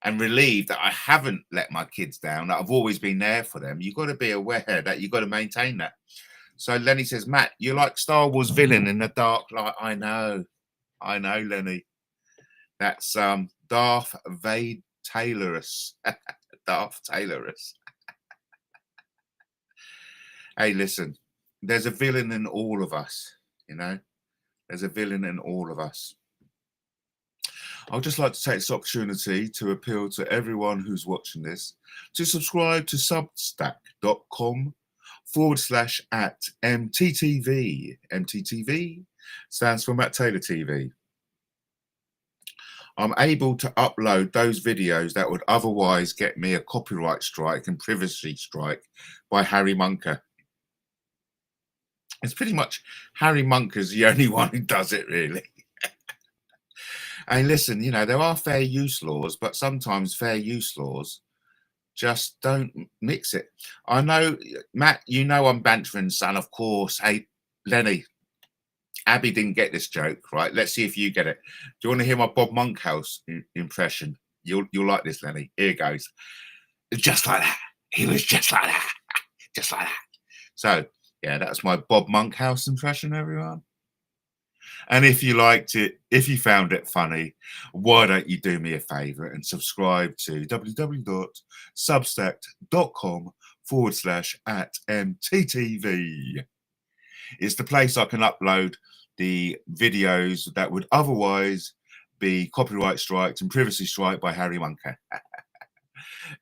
and relieved that I haven't let my kids down, that I've always been there for them. You've got to be aware that you've got to maintain that. So Lenny says, Matt, you're like Star Wars villain in the dark light. I know, Lenny. That's Darth Vaderus. Darth Taylorus. Hey, listen, there's a villain in all of us, you know. There's a villain in all of us. I'd just like to take this opportunity to appeal to everyone who's watching this to subscribe to substack.com/@MTTV. MTTV stands for Matt Taylor TV. I'm able to upload those videos that would otherwise get me a copyright strike and privacy strike by Harry Munker. It's pretty much Harry Munker's the only one who does it, really. And listen, you know, there are fair use laws, but sometimes fair use laws just don't mix it. I know, Matt, you know I'm bantering, son, of course. Hey, Lenny, Abby didn't get this joke, right? Let's see if you get it. Do you want to hear my Bob Monkhouse impression? You'll like this, Lenny. Here goes. Just like that. He was just like that. Just like that. So, yeah, that's my Bob Monkhouse impression, everyone. And if you liked it, if you found it funny, why don't you do me a favor and subscribe to www.substack.com/@MTTV. It's the place I can upload the videos that would otherwise be copyright striked and privacy striked by Harry Munker.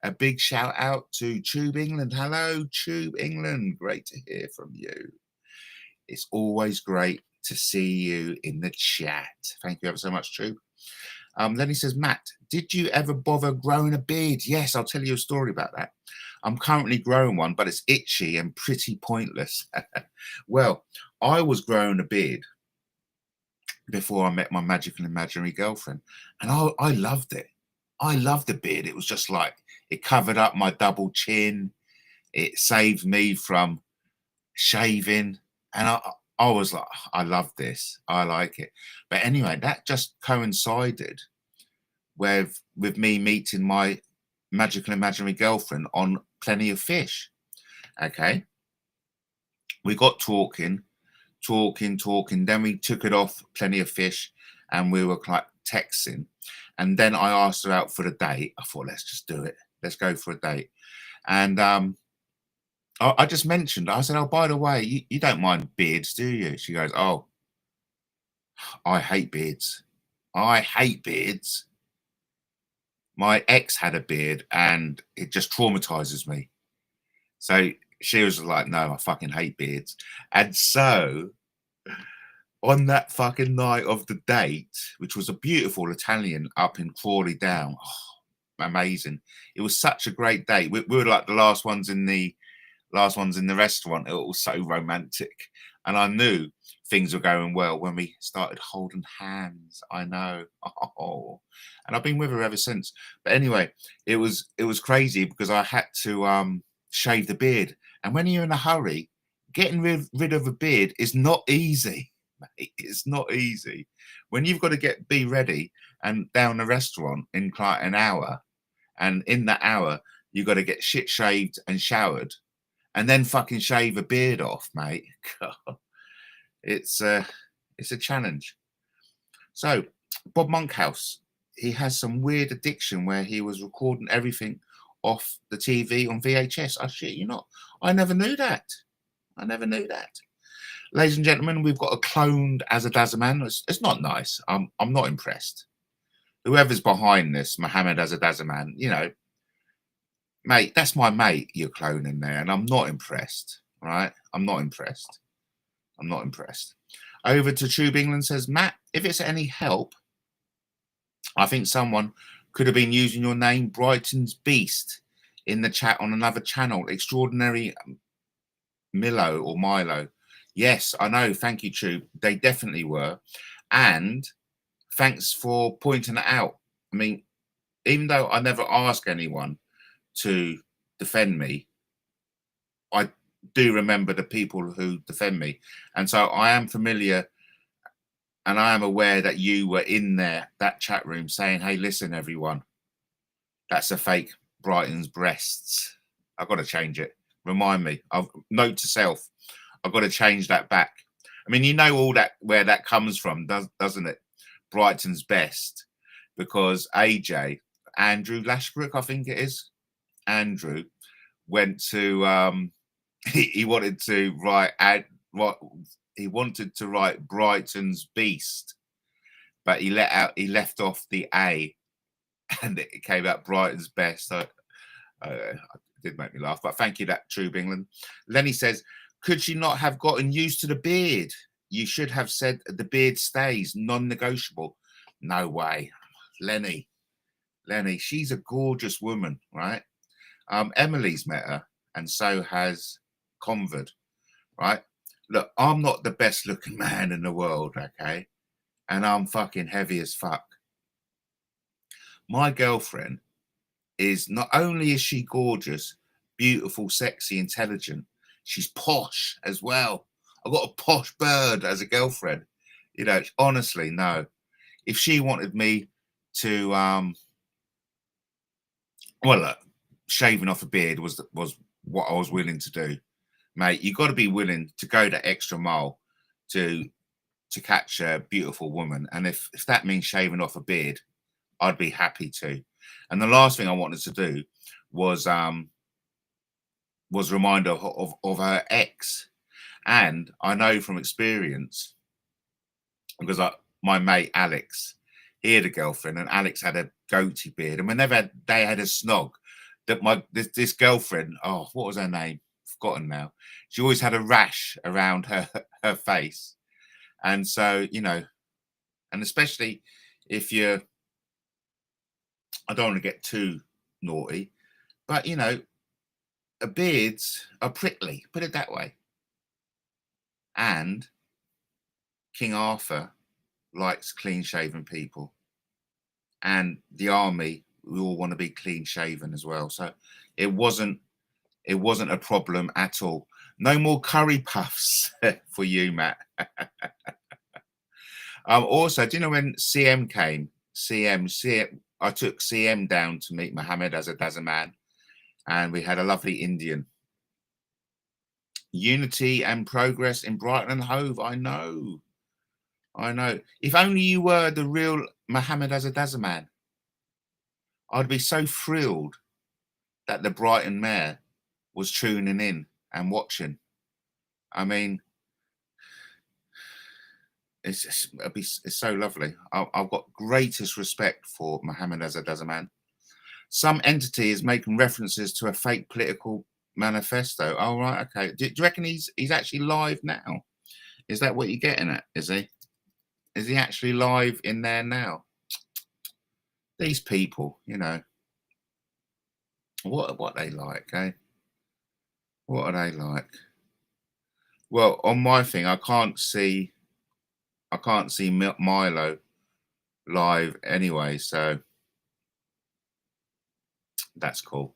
A big shout out to Tube England. Hello, Tube England. Great to hear from you. It's always great to see you in the chat. Thank you ever so much, Tube. Lenny says, Matt, did you ever bother growing a beard? Yes, I'll tell you a story about that. I'm currently growing one, but it's itchy and pretty pointless. Well, I was growing a beard before I met my magical imaginary girlfriend, and I loved it. I loved the beard. It was just like, it covered up my double chin. It saved me from shaving. And I was like, I love this. I like it. But anyway, that just coincided with me meeting my magical imaginary girlfriend on Plenty of Fish. Okay. We got talking. Then we took it off Plenty of Fish and we were like texting. And then I asked her out for the date. I thought, let's just do it. Let's go for a date. And I just mentioned, I said, oh, by the way, you don't mind beards, do you? She goes, oh, I hate beards. I hate beards. My ex had a beard and it just traumatizes me. So she was like, no, I fucking hate beards. And so on that fucking night of the date, which was a beautiful Italian up in Crawley Down, oh, amazing. It was such a great date. We were like the last ones in the restaurant. It was so romantic. And I knew things were going well when we started holding hands. I know. Oh. And I've been with her ever since. But anyway, it was crazy because I had to shave the beard. And when you're in a hurry, getting rid of a beard is not easy. It's not easy. When you've got to be ready and down the restaurant in like an hour, and in that hour you've got to get shit shaved and showered, and then fucking shave a beard off, mate. God. It's a challenge. So Bob Monkhouse, he has some weird addiction where he was recording everything off the TV on VHS. I shit you not. I never knew that. Ladies and gentlemen, we've got a cloned Asaduzzaman. It's not nice. I'm not impressed. Whoever's behind this, Mohammed Asaduzzaman, you know, mate, that's my mate you're cloning there, and I'm not impressed, right? I'm not impressed. Over to Tube England says, Matt, if it's any help, I think someone could have been using your name, Brighton's Beast, in the chat on another channel. Extraordinary Milo. Yes, I know. Thank you, Tube. They definitely were. And thanks for pointing it out. I mean, even though I never ask anyone to defend me, I do remember the people who defend me. And so I am familiar and I am aware that you were in there, that chat room, saying, hey, listen, everyone, That's a fake Brighton's breasts. I've got to change it. Remind me. Note to self. I've got to change that back. I mean, you know all that where that comes from, doesn't it? Brighton's best, because Andrew Lashbrook, I think it is. Andrew went to he wanted to write he wanted to write Brighton's Beast, but he left off the A, and it came out Brighton's Best. So it did make me laugh, but thank you, that TubeEngland. Lenny says, could she not have gotten used to the beard? You should have said the beard stays, non-negotiable. No way. Lenny, she's a gorgeous woman, right? Emily's met her, and so has Convert, right? Look, I'm not the best looking man in the world, okay? And I'm fucking heavy as fuck. My girlfriend is, not only is she gorgeous, beautiful, sexy, intelligent, she's posh as well. I've got a posh bird as a girlfriend. You know, honestly, no. If she wanted me to, well, look, shaving off a beard was what I was willing to do, mate. You got to be willing to go that extra mile to catch a beautiful woman, and if that means shaving off a beard, I'd be happy to. And the last thing I wanted to do was remind her of her ex. And I know from experience, because my mate Alex, he had a girlfriend, and Alex had a goatee beard, and whenever they had a snog, that this girlfriend, oh, what was her name? Forgotten now. She always had a rash around her face, and so, you know, and especially if you're, I don't want to get too naughty, but you know, beards are prickly, put it that way. And King Arthur likes clean-shaven people, and the army, we all want to be clean-shaven as well. So it wasn't a problem at all. No more curry puffs for you, Matt. Also, do you know when CM came? CM, I took CM down to meet Mohammed Asaduzzaman, and we had a lovely Indian. Unity and progress in Brighton and Hove. I know. If only you were the real Mohammed Asaduzzaman, I'd be so thrilled that the Brighton mayor was tuning in and watching. I mean, it's so lovely. I've got greatest respect for Mohammed Asaduzzaman. Some entity is making references to a fake political manifesto. Oh, right, okay. Do you reckon he's actually live now? Is that what you're getting at? Is he actually live in there now? These people, you know, what they like, eh? What are they like? Well, on my thing, I can't see Milo live anyway, so that's cool.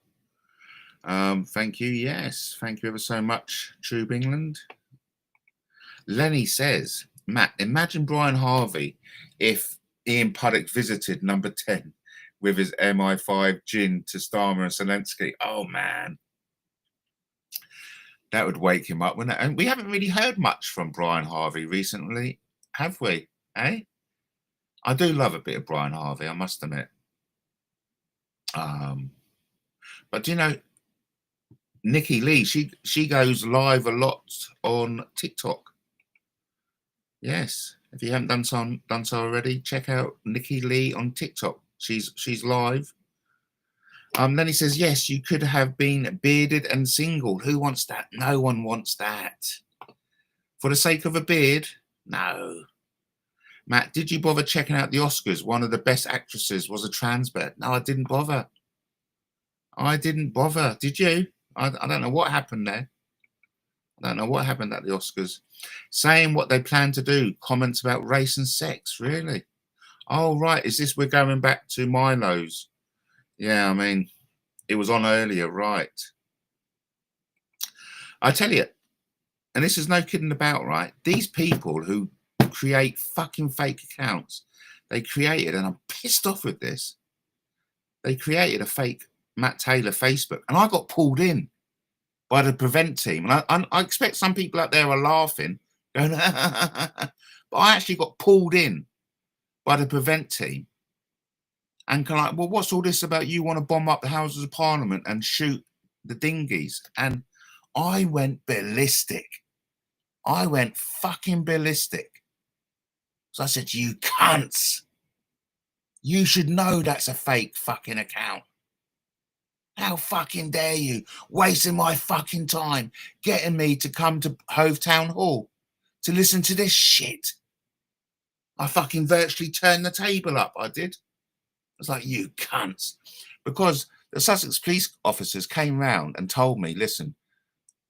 Thank you. Yes, thank you ever so much, TubeEngland. Lenny says, Matt, imagine Brian Harvey if Ian Puddock visited number 10 with his MI5 gin to Starmer and Zelensky. Oh, man. That would wake him up, wouldn't it? And we haven't really heard much from Brian Harvey recently, have we? Eh? I do love a bit of Brian Harvey, I must admit. But you know, Nikki Lee, she goes live a lot on TikTok. Yes, if you haven't done so already, check out Nikki Lee on TikTok. She's live. Then he says, yes, you could have been bearded and single. Who wants that? No one wants that. For the sake of a beard? No. Matt, did you bother checking out the Oscars? One of the best actresses was a trans bird. No, I didn't bother. Did you? I don't know what happened there. I don't know what happened at the Oscars. Saying what they plan to do. Comments about race and sex. Really? Oh, right. Is this, we're going back to Milo's? Yeah, I mean, it was on earlier, right? I tell you, and this is no kidding about, right? These people who create fucking fake accounts, they created, and I'm pissed off with this, they created a fake Matt Taylor Facebook, and I got pulled in by the Prevent team. And I expect some people out there are laughing, going, but I actually got pulled in by the Prevent team. And kind of like, well, what's all this about? You want to bomb up the Houses of Parliament and shoot the dinghies? And I went ballistic. I went fucking ballistic. So I said, you cunts. You should know that's a fake fucking account. How fucking dare you, wasting my fucking time, getting me to come to Hove Town Hall to listen to this shit. I fucking virtually turned the table up, I did. I was like, you cunts. Because the Sussex police officers came round and told me, listen,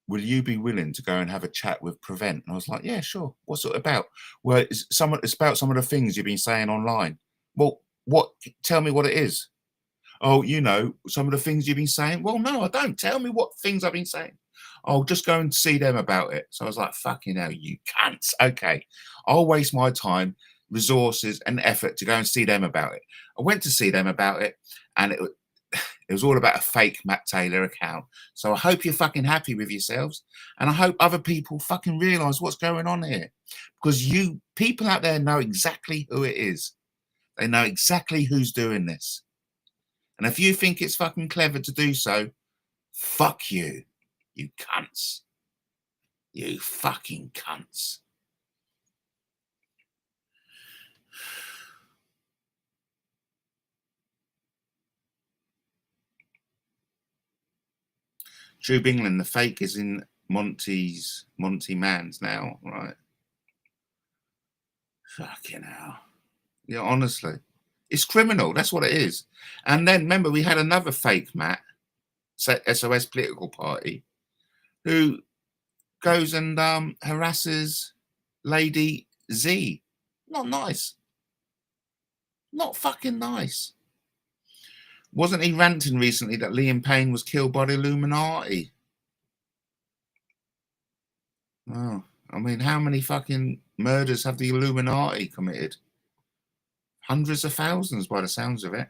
will you be willing to go and have a chat with Prevent? And I was like, yeah, sure. What's it about? Well, it's about some of the things you've been saying online. Well, what? Tell me what it is. Oh, you know, some of the things you've been saying. Well, no, I don't. Tell me what things I've been saying. I'll just go and see them about it. So I was like, fucking hell, you cunts. Okay, I'll waste my time, resources and effort to go and see them about it. I went to see them about it, and it was all about a fake Matt Taylor account. So I hope you're fucking happy with yourselves, and I hope other people fucking realise what's going on here, because you people out there know exactly who it is. They know exactly who's doing this. And if you think it's fucking clever to do so, fuck you, you cunts. You fucking cunts. TubeEngland, the fake is in Monty Mann's now, right? Fucking hell. Yeah, honestly. It's criminal. That's what it is. And then remember, we had another fake Matt, SOS Political Party, who goes and harasses Lady Z. Not nice. Not fucking nice. Wasn't he ranting recently that Liam Payne was killed by the Illuminati? Oh, I mean, how many fucking murders have the Illuminati committed? Hundreds of thousands by the sounds of it.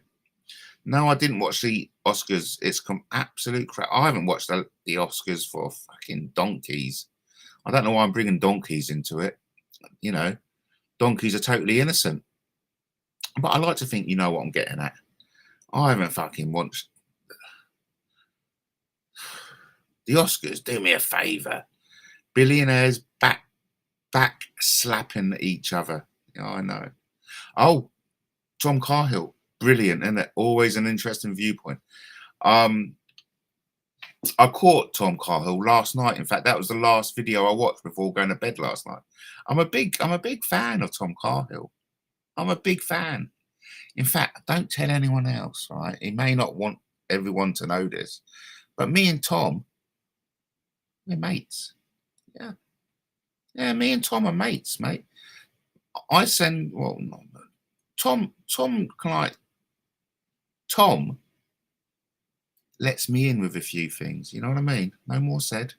No, I didn't watch the Oscars. It's absolute crap. I haven't watched the Oscars for fucking donkeys. I don't know why I'm bringing donkeys into it. You know, donkeys are totally innocent. But I like to think you know what I'm getting at. I haven't fucking watched the Oscars. Do me a favour. Billionaires back slapping each other. Yeah, I know. Oh, Tom Cahill. Brilliant, isn't it? Always an interesting viewpoint. I caught Tom Cahill last night. In fact, that was the last video I watched before going to bed last night. I'm a big fan of Tom Cahill. I'm a big fan. In fact, don't tell anyone else, right? He may not want everyone to know this, but me and Tom, we're mates. Yeah. Yeah, me and Tom are mates, mate. I send, well, no, Tom lets me in with a few things. You know what I mean? No more said.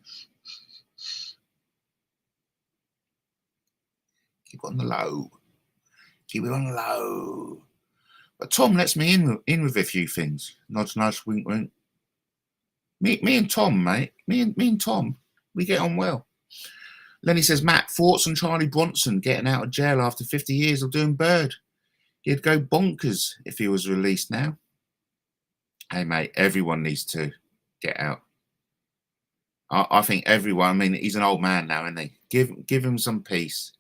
Keep it on the low. Keep it on the low. But Tom lets me in with a few things. Nudge, nudge, wink, wink. Me and Tom, mate. Me and Tom, we get on well. Lenny says, Matt, thoughts on Charlie Bronson getting out of jail after 50 years of doing Bird? He'd go bonkers if he was released now. Hey, mate, everyone needs to get out. I think everyone, I mean, he's an old man now, isn't he? Give him some peace.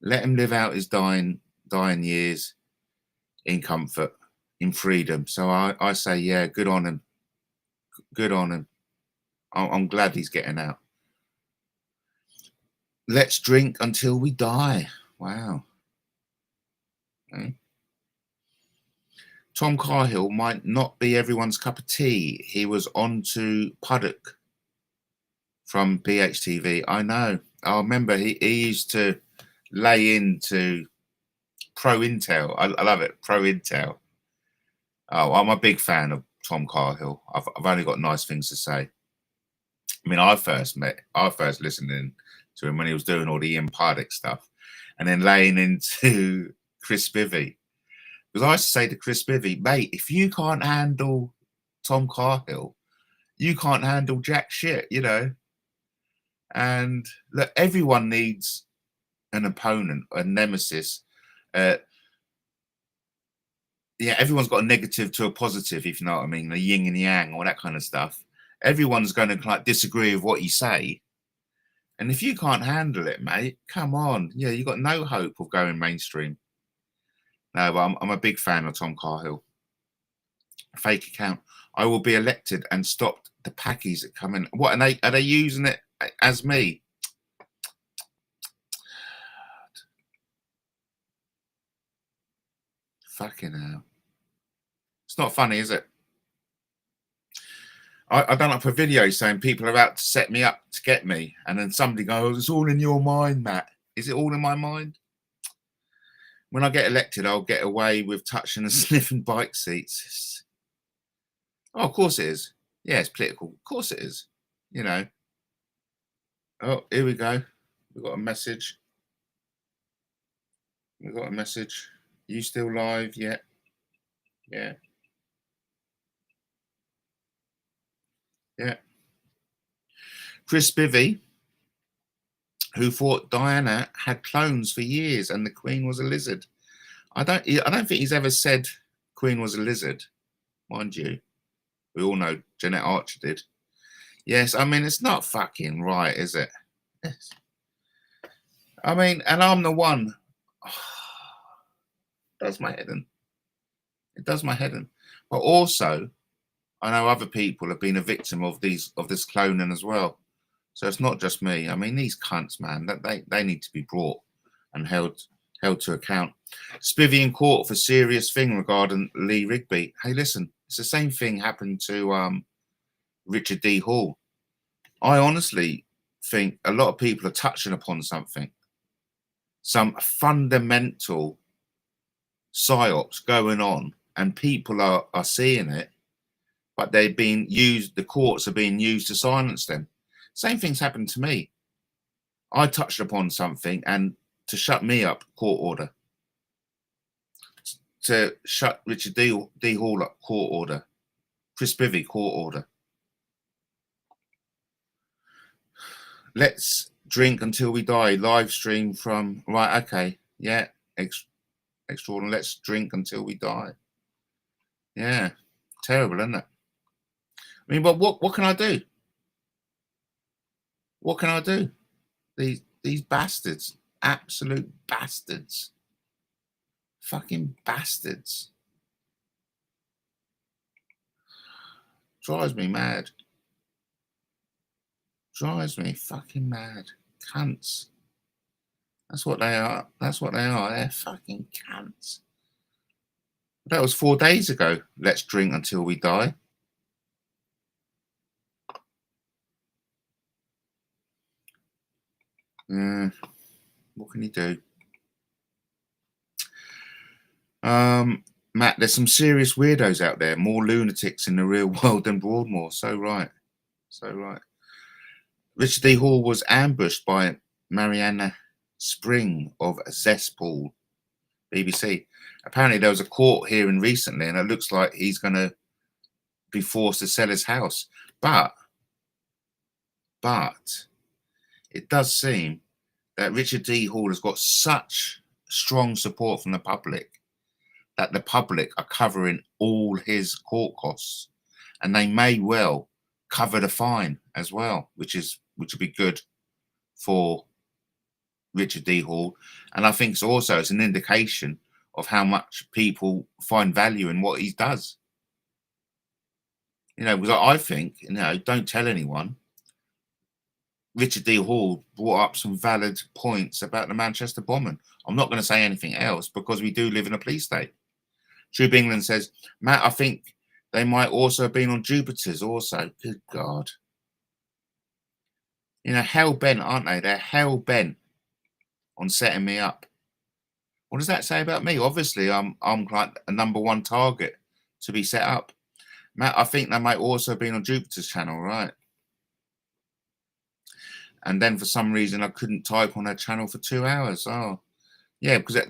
Let him live out his dying years in comfort, in freedom. So I say, yeah, good on him. Good on him. I'm glad he's getting out. Let's drink until we die. Wow. Okay. Tom Cahill might not be everyone's cup of tea. He was on to Puddock from BHTV. I know. I remember he used to lay into Pro Intel. I love it. Pro Intel. Oh, I'm a big fan of Tom Cahill. I've only got nice things to say. I mean, I first listened in to him when he was doing all the Ian Puddock stuff, and then laying into Chris Spivey. Because I used to say to Chris Bivvy, mate, if you can't handle Tom Cahill, you can't handle jack shit, you know. And look, everyone needs an opponent, a nemesis. Yeah, everyone's got a negative to a positive, if you know what I mean, the yin and yang, all that kind of stuff. Everyone's going to like disagree with what you say. And if you can't handle it, mate, come on. Yeah, you got no hope of going mainstream. No, but I'm a big fan of Tom Cahill. Fake account. I will be elected and stop the packies that come in. What are they using it as me? Fucking hell. It's not funny, is it? I done up a video saying people are out to set me up to get me. And then somebody goes, it's all in your mind, Matt. Is it all in my mind? When I get elected, I'll get away with touching and sniffing bike seats. Oh, of course it is. Yeah, it's political. Of course it is. You know. Oh, here we go. We've got a message. We've got a message. You still live? Yeah. Yeah. Yeah. Chris Bivvy, who thought Diana had clones for years and the Queen was a lizard. I don't think he's ever said Queen was a lizard, mind you. We all know Jeanette Archer did. Yes, I mean, it's not fucking right, is it? Yes. I mean, and I'm the one. It does my head in. It does my head in. But also, I know other people have been a victim of this cloning as well. So it's not just me. I mean, these cunts, man, that they need to be brought and held to account. Spivvy in court for serious thing regarding Lee Rigby. Hey, listen, it's the same thing happened to Richard D. Hall. I honestly think a lot of people are touching upon something, some fundamental psyops going on, and people are seeing it, but they're being used. The courts are being used to silence them. Same thing's happened to me. I touched upon something, and to shut me up, court order. To shut Richard D. Hall up, court order. Chris Bivvy, court order. Let's drink until we die. Live stream from, right, okay. Yeah, extraordinary. Let's drink until we die. Yeah, terrible, isn't it? I mean, but what can I do? What can I do? These bastards, absolute bastards, fucking bastards. Drives me mad. Drives me fucking mad. Cunts. That's what they are. That's what they are. They're fucking cunts. That was 4 days ago. Let's drink until we die. What can you do? Matt, there's some serious weirdos out there. More lunatics in the real world than Broadmoor. So right. So right. Richard D. Hall was ambushed by Mariana Spring of Zestpool, BBC. Apparently there was a court hearing recently, and it looks like he's going to be forced to sell his house. But it does seem that Richard D. Hall has got such strong support from the public that the public are covering all his court costs, and they may well cover the fine as well, which would be good for Richard D. Hall. And I think it's an indication of how much people find value in what he does. You know, because I think, you know, don't tell anyone. Richard D. Hall brought up some valid points about the Manchester bombing. I'm not going to say anything else because we do live in a police state. TubeEngland says, Matt, I think they might also have been on Jupiter's also. Good God. You know, hell-bent, aren't they? They're hell-bent on setting me up. What does that say about me? Obviously, I'm like a #1 target to be set up. Matt, I think they might also have been on Jupiter's channel, right? And then for some reason, I couldn't type on their channel for 2 hours. Oh, yeah, because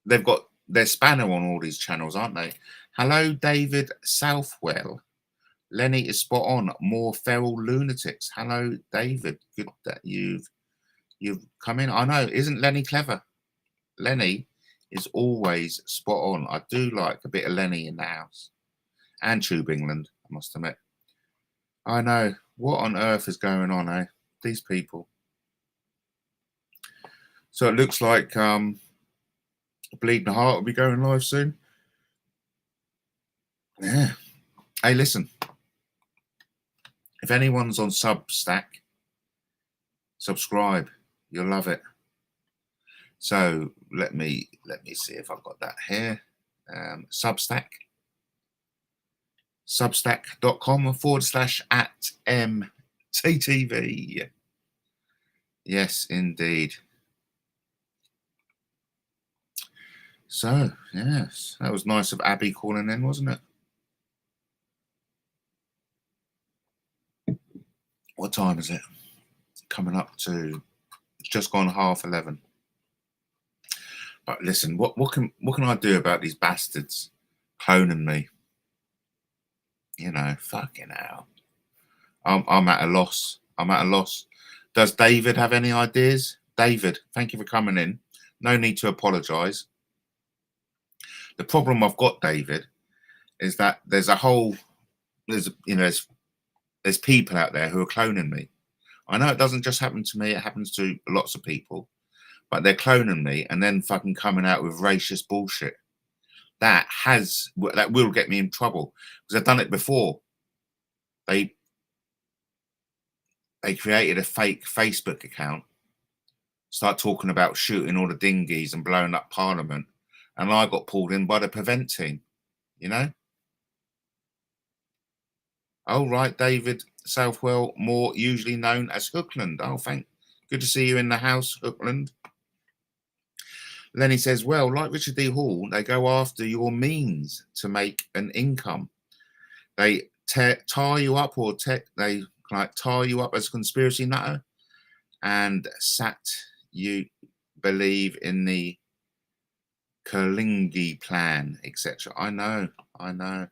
they've got they're spanner on all these channels, aren't they? Hello, David Southwell. Lenny is spot on. More feral lunatics. Hello, David. Good that you've come in. I know. Isn't Lenny clever? Lenny is always spot on. I do like a bit of Lenny in the house. And TubeEngland, I must admit. I know. What on earth is going on, eh? These people. So it looks like Bleeding Heart will be going live soon. Yeah. Hey, listen. If anyone's on Substack, subscribe. You'll love it. So let me see if I've got that here. Substack. Substack.com/@MTTV. Yes, indeed. So, yes, that was nice of Abby calling in, wasn't it? What time is it? Coming up to, it's just gone 11:30. But listen, what can I do about these bastards cloning me? You know, fucking hell. I'm at a loss. I'm at a loss. Does David have any ideas? David, thank you for coming in. No need to apologise. The problem I've got, David, is that there's people out there who are cloning me. I know it doesn't just happen to me, it happens to lots of people, but they're cloning me and then fucking coming out with racist bullshit. That will get me in trouble because I've done it before. They created a fake Facebook account, start talking about shooting all the dinghies and blowing up Parliament, and I got pulled in by the prevent team, you know? Oh, right, David Southwell, more usually known as Hookland. Oh, good to see you in the house, Hookland. Lenny says, well, like Richard D. Hall, they go after your means to make an income. They tie you up they like tie you up as a conspiracy nutter and you believe in the Kalingi plan, etc. I know. And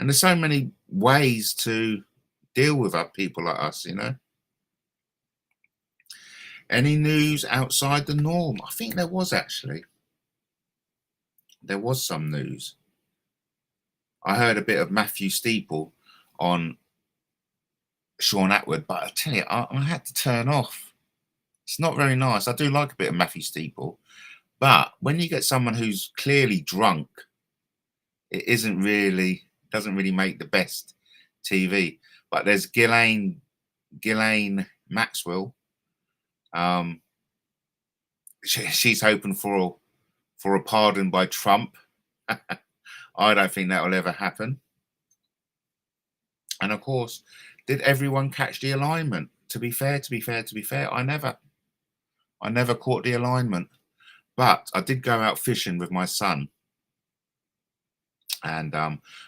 there's so many ways to deal with people like us, you know. Any news outside the norm? I think there was actually. There was some news. I heard a bit of Matthew Steeple on Sean Atwood, but I tell you, I had to turn off. It's not very nice. I do like a bit of Matthew Steeple, but when you get someone who's clearly drunk, it doesn't really make the best TV. But there's Ghislaine Maxwell. She's hoping for a pardon by Trump. I don't think that will ever happen. And of course, did everyone catch the alignment? To be fair, I never caught the alignment. But I did go out fishing with my son. And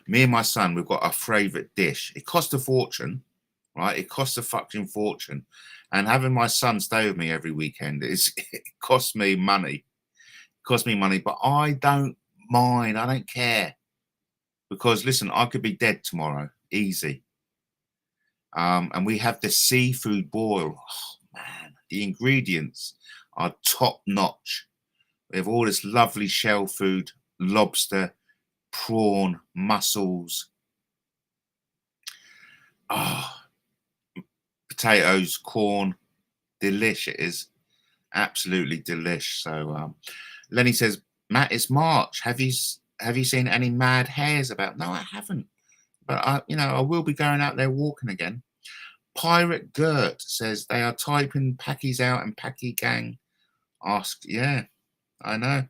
me and my son, we've got our favourite dish. It cost a fortune, right? It costs a fucking fortune. And having my son stay with me every weekend, it costs me money. But I don't mind. I don't care. Because, listen, I could be dead tomorrow. Easy. And we have the seafood boil. Oh, man. The ingredients are top notch. We have all this lovely shell food, lobster, prawn, mussels, potatoes, corn. Delish it is. Absolutely delish. So Lenny says, Matt, it's March. Have you seen any mad hares about? No, I haven't. But I will be going out there walking again. Pirate Gert says they are typing Packies out and Packy Gang asked. Yeah, I know.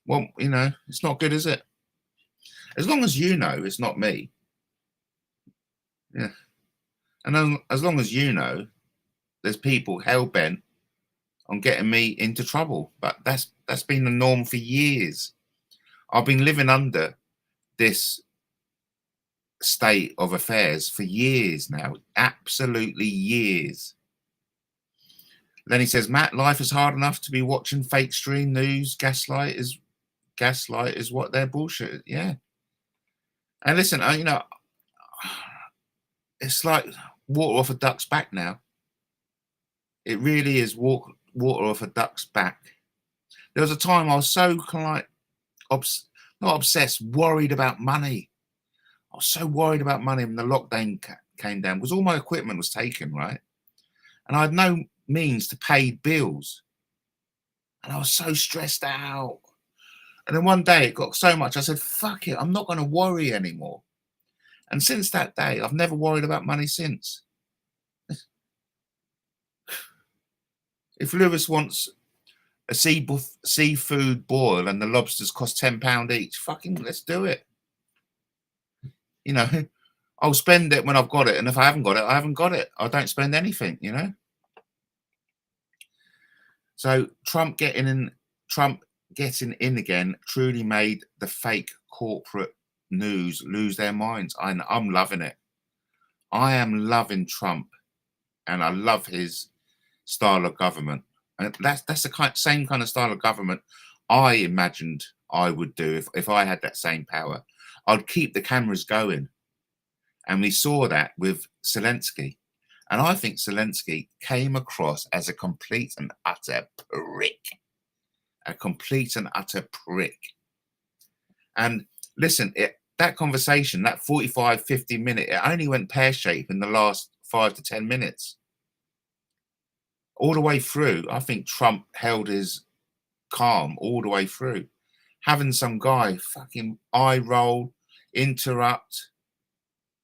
Well, it's not good, is it? As long as you know it's not me. Yeah. And as long as you know there's people hell-bent on getting me into trouble. But that's been the norm for years. I've been living under this state of affairs for years now. Absolutely years. Lenny says, Matt, life is hard enough to be watching fake stream news. Gaslight is what their bullshit. Yeah. And listen, you know, it's like water off a duck's back now. It really is water off a duck's back. There was a time I was so kind of like, not obsessed, worried about money. I was so worried about money when the lockdown came down because all my equipment was taken, right? And I had no means to pay bills. And I was so stressed out. And then one day it got so much, I said, fuck it, I'm not going to worry anymore. And since that day, I've never worried about money since. If Lewis wants a seafood boil and the lobsters cost £10 each, fucking let's do it. You know, I'll spend it when I've got it. And if I haven't got it, I haven't got it. I don't spend anything, you know. So Trump getting in again truly made the fake corporate news lose their minds. I'm loving it. I am loving Trump, and I love his style of government. And that's the same kind of style of government I imagined I would do if I had that same power. I'd keep the cameras going. And we saw that with Zelensky. And I think Zelensky came across as a complete and utter prick. A complete and utter prick. And listen, that conversation, that 45, 50 minute, it only went pear-shaped in the last 5 to 10 minutes. All the way through, I think Trump held his calm all the way through. Having some guy fucking eye roll, interrupt.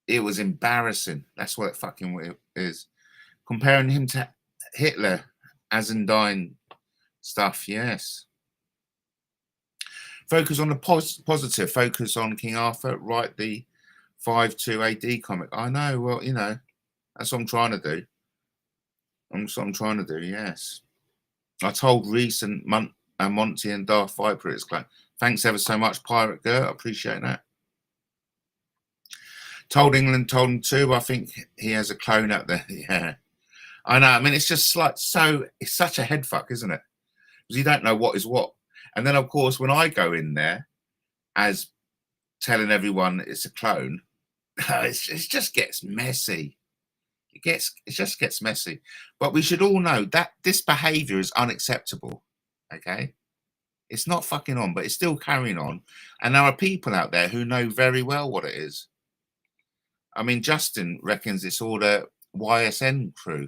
It was embarrassing. That's what it fucking is. Comparing him to Hitler, Asendine stuff, yes. Focus on the positive. Focus on King Arthur. Write the 5-2 AD comic. I know. Well, you know, that's what I'm trying to do. That's what I'm trying to do, yes. I told Reese and Monty and Darth Viper it's like, thanks ever so much, Pirate Gert. I appreciate that. Told England, told him too. I think he has a clone up there. Yeah. I know. I mean, it's just like it's such a head fuck, isn't it? Because you don't know what is what. And then, of course, when I go in there as telling everyone it's a clone, it just gets messy. It just gets messy. But we should all know that this behavior is unacceptable. Okay? It's not fucking on, but it's still carrying on. And there are people out there who know very well what it is. I mean, Justin reckons it's all the YSN crew.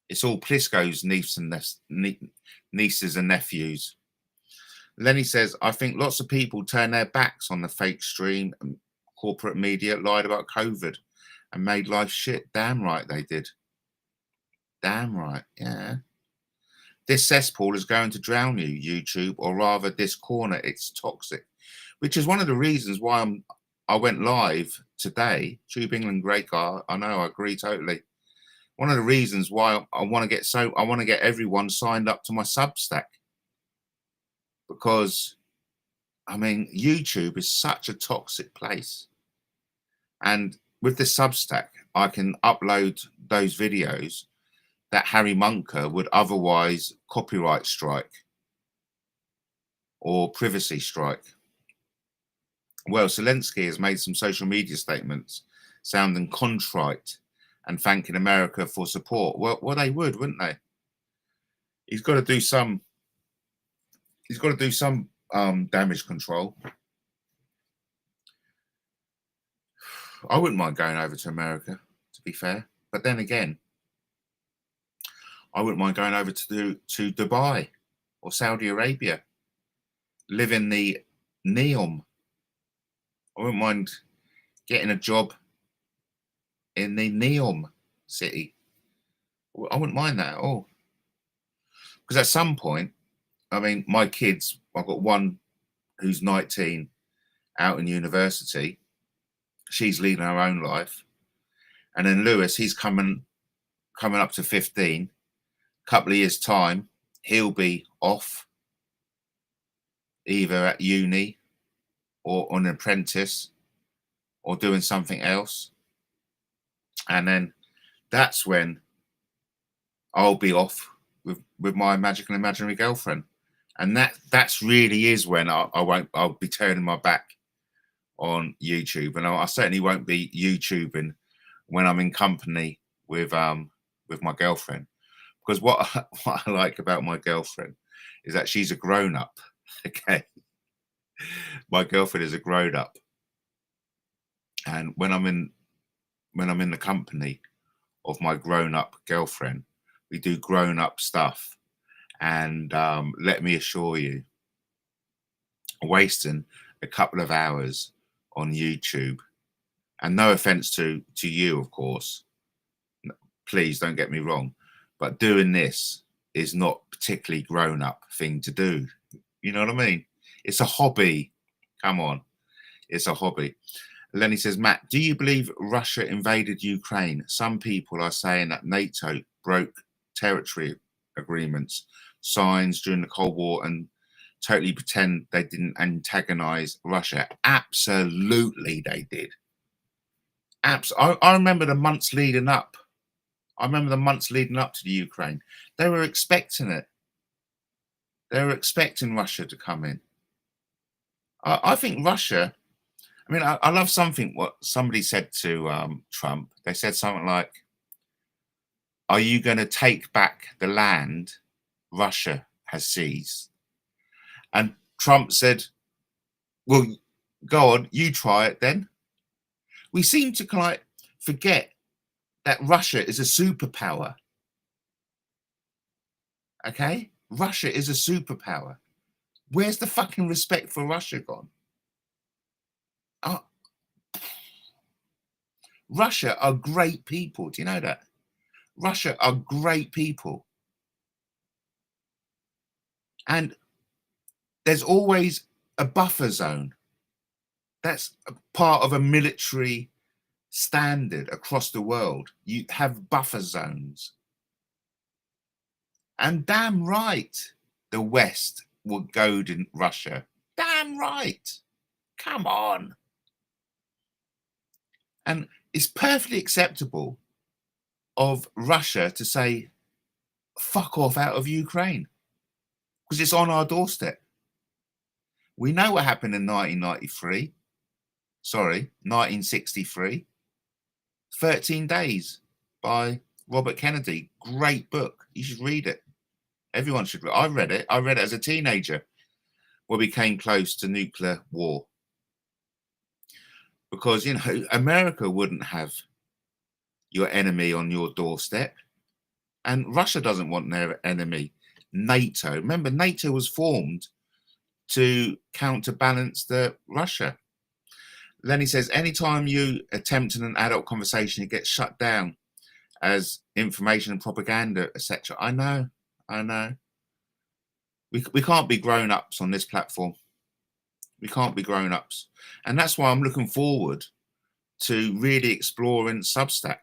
It's all Plisco's nieces and nephews. Lenny says, I think lots of people turn their backs on the fake stream and corporate media lied about COVID and made life shit. Damn right they did. Damn right, yeah. This cesspool is going to drown you, YouTube, or rather this corner, it's toxic. Which is one of the reasons why I went live today. TubeEngland Great Gert. I know, I agree totally. One of the reasons why I want to get everyone signed up to my Substack. Because, I mean, YouTube is such a toxic place. And with the Substack, I can upload those videos that Harry Munker would otherwise copyright strike or privacy strike. Well, Zelensky has made some social media statements sounding contrite and thanking America for support. Well, they would, wouldn't they? He's got to do some damage control. I wouldn't mind going over to America, to be fair. But then again, I wouldn't mind going over to Dubai or Saudi Arabia, live in the Neom. I wouldn't mind getting a job in the Neom city. I wouldn't mind that at all. Because at some point, I mean, my kids, I've got one who's 19 out in university. She's leading her own life. And then Lewis, he's coming up to 15. Couple of years' time, he'll be off either at uni or on an apprentice or doing something else. And then that's when I'll be off with my magical imaginary girlfriend, and that's really is when I'll be turning my back on YouTube, and I certainly won't be YouTubing when I'm in company with my girlfriend, because what I like about my girlfriend is that she's a grown up. Okay, my girlfriend is a grown up, and when I'm in the company of my grown up girlfriend, we do grown up stuff, and let me assure you, wasting a couple of hours on YouTube, and no offense to you, of course, please don't get me wrong, but doing this is not particularly grown up thing to do. You know what I mean? It's a hobby. Come on, it's a hobby. Lenny says, Matt, do you believe Russia invaded Ukraine? Some people are saying that NATO broke territory agreements, signs during the Cold War, and totally pretend they didn't antagonize Russia. Absolutely they did. I remember the months leading up. I remember the months leading up to the Ukraine. They were expecting it. They were expecting Russia to come in. I think Russia, I mean, I love something what somebody said to Trump. They said something like, are you going to take back the land Russia has seized? And Trump said, well, go on, you try it then. We seem to like forget that Russia is a superpower. Okay? Russia is a superpower. Where's the fucking respect for Russia gone? Oh, Russia are great people. Do you know that? Russia are great people. And there's always a buffer zone. That's a part of a military standard across the world. You have buffer zones. And damn right, the West will goad in Russia. Damn right. Come on. And it's perfectly acceptable of Russia to say, fuck off out of Ukraine, because it's on our doorstep. We know what happened in 1963. 13 Days by Robert Kennedy. Great book. You should read it. Everyone should read it. I read it. I read it as a teenager when we came close to nuclear war. Because, you know, America wouldn't have your enemy on your doorstep. And Russia doesn't want their enemy. NATO. Remember, NATO was formed to counterbalance the Russia. Lenny says, anytime you attempt an adult conversation, it gets shut down as information and propaganda, etc. I know. We can't be grown-ups on this platform. We can't be grown-ups. And that's why I'm looking forward to really exploring Substack.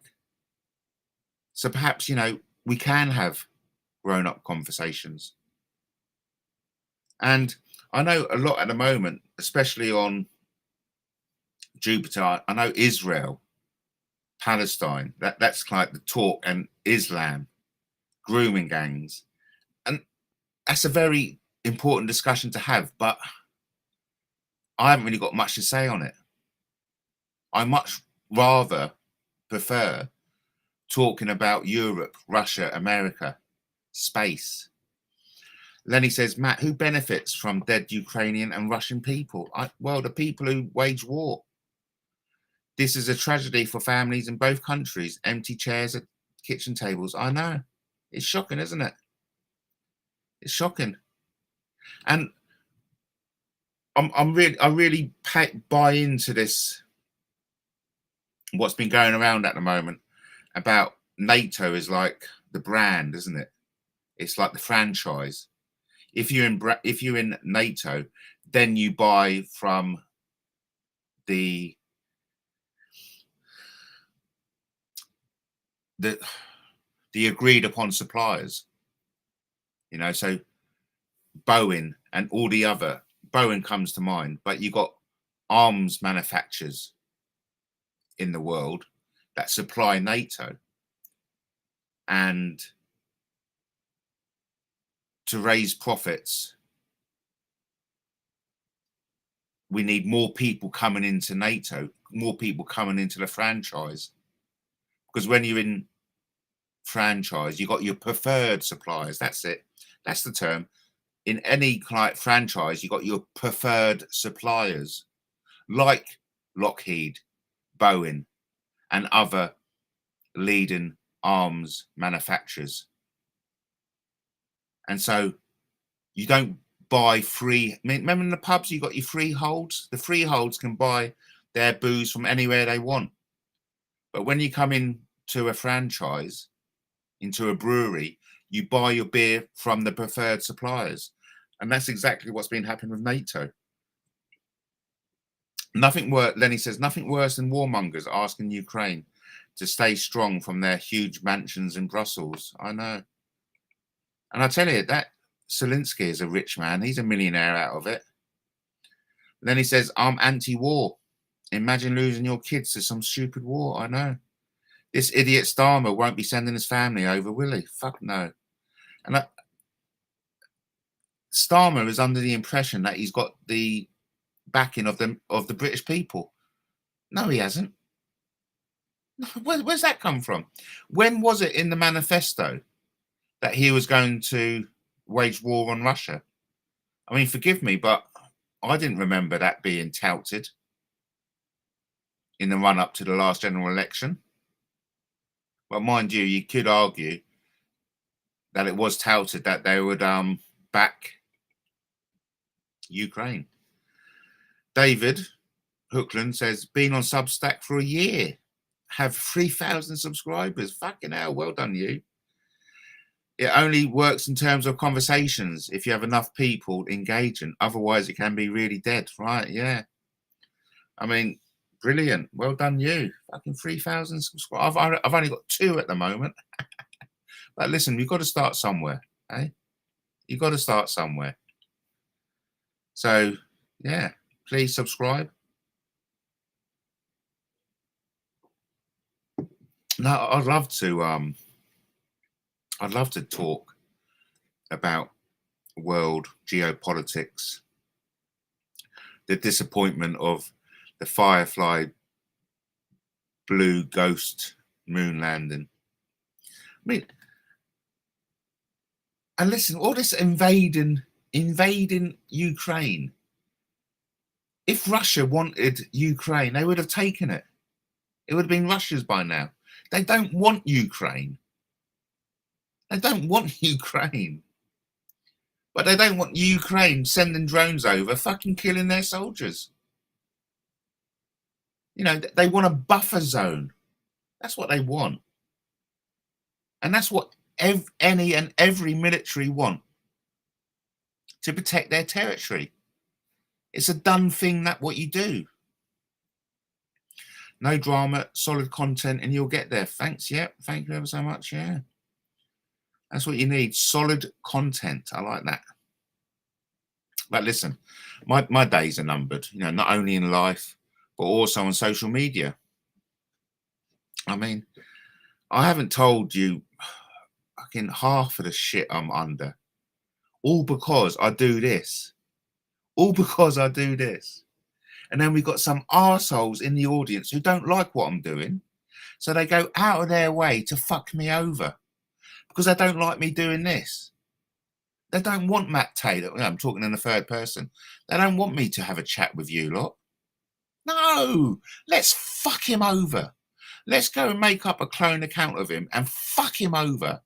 So perhaps, you know, we can have grown-up conversations. And I know a lot at the moment, especially on Jupiter, I know Israel, Palestine, that's like the talk, and Islam, grooming gangs. And that's a very important discussion to have, but I haven't really got much to say on it. I much rather prefer talking about Europe, Russia, America, space. Lenny says, Matt, who benefits from dead Ukrainian and Russian people? Well, the people who wage war. This is a tragedy for families in both countries. Empty chairs at kitchen tables. I know. It's shocking, isn't it? It's shocking. And I really buy into this, what's been going around at the moment about NATO is like the brand, isn't it? It's like the franchise. If you're in NATO, then you buy from the agreed upon suppliers. You know, so Boeing and all the other, Boeing comes to mind, but you got arms manufacturers in the world that supply NATO. And to raise profits, we need more people coming into NATO, more people coming into the franchise. Because when you're in franchise, you got your preferred suppliers. That's it. That's the term. In any like franchise, you got your preferred suppliers, like Lockheed, Boeing, and other leading arms manufacturers. And so you don't buy free. I mean, remember in the pubs, you got your freeholds. The freeholds can buy their booze from anywhere they want. But when you come into a franchise, into a brewery, you buy your beer from the preferred suppliers. And that's exactly what's been happening with NATO. Nothing worse, Lenny says, nothing worse than warmongers asking Ukraine to stay strong from their huge mansions in Brussels. I know. And I tell you, that Zelensky is a rich man. He's a millionaire out of it. Then he says, I'm anti-war. Imagine losing your kids to some stupid war. I know. This idiot Starmer won't be sending his family over, will he? Fuck no. And Starmer is under the impression that he's got the backing of the British people. No, he hasn't. Where's that come from? When was it in the manifesto that he was going to wage war on Russia? I mean, forgive me, but I didn't remember that being touted in the run-up to the last general election. But mind you, you could argue that it was touted that they would back Ukraine. David Hookland says, been on Substack for a year, have 3,000 subscribers. Fucking hell, well done you. It only works in terms of conversations if you have enough people engaging. Otherwise, it can be really dead, right? Yeah. I mean, brilliant. Well done you. Fucking 3,000 subscribers. I've only got 2 at the moment. But listen, you've got to start somewhere, eh? You've got to start somewhere. So, yeah, please subscribe. No, I'd love to talk about world geopolitics, the disappointment of the Firefly blue ghost moon landing. I mean, and listen, all this invading Ukraine. If Russia wanted Ukraine, they would have taken it. It would have been Russia's by now. They don't want Ukraine. They don't want Ukraine. But they don't want Ukraine sending drones over, fucking killing their soldiers. You know, they want a buffer zone. That's what they want. And that's what any and every military want, to protect their territory. It's a done thing, that what you do. No drama, solid content, and you'll get there. Thanks, yeah. Thank you ever so much, yeah. That's what you need, solid content. I like that. But listen, my days are numbered, you know, not only in life, but also on social media. I mean, I haven't told you fucking half of the shit I'm under. All because I do this. All because I do this. And then we've got some arseholes in the audience who don't like what I'm doing. So they go out of their way to fuck me over because they don't like me doing this. They don't want Matt Taylor. I'm talking in the third person. They don't want me to have a chat with you lot. No, let's fuck him over. Let's go and make up a clone account of him and fuck him over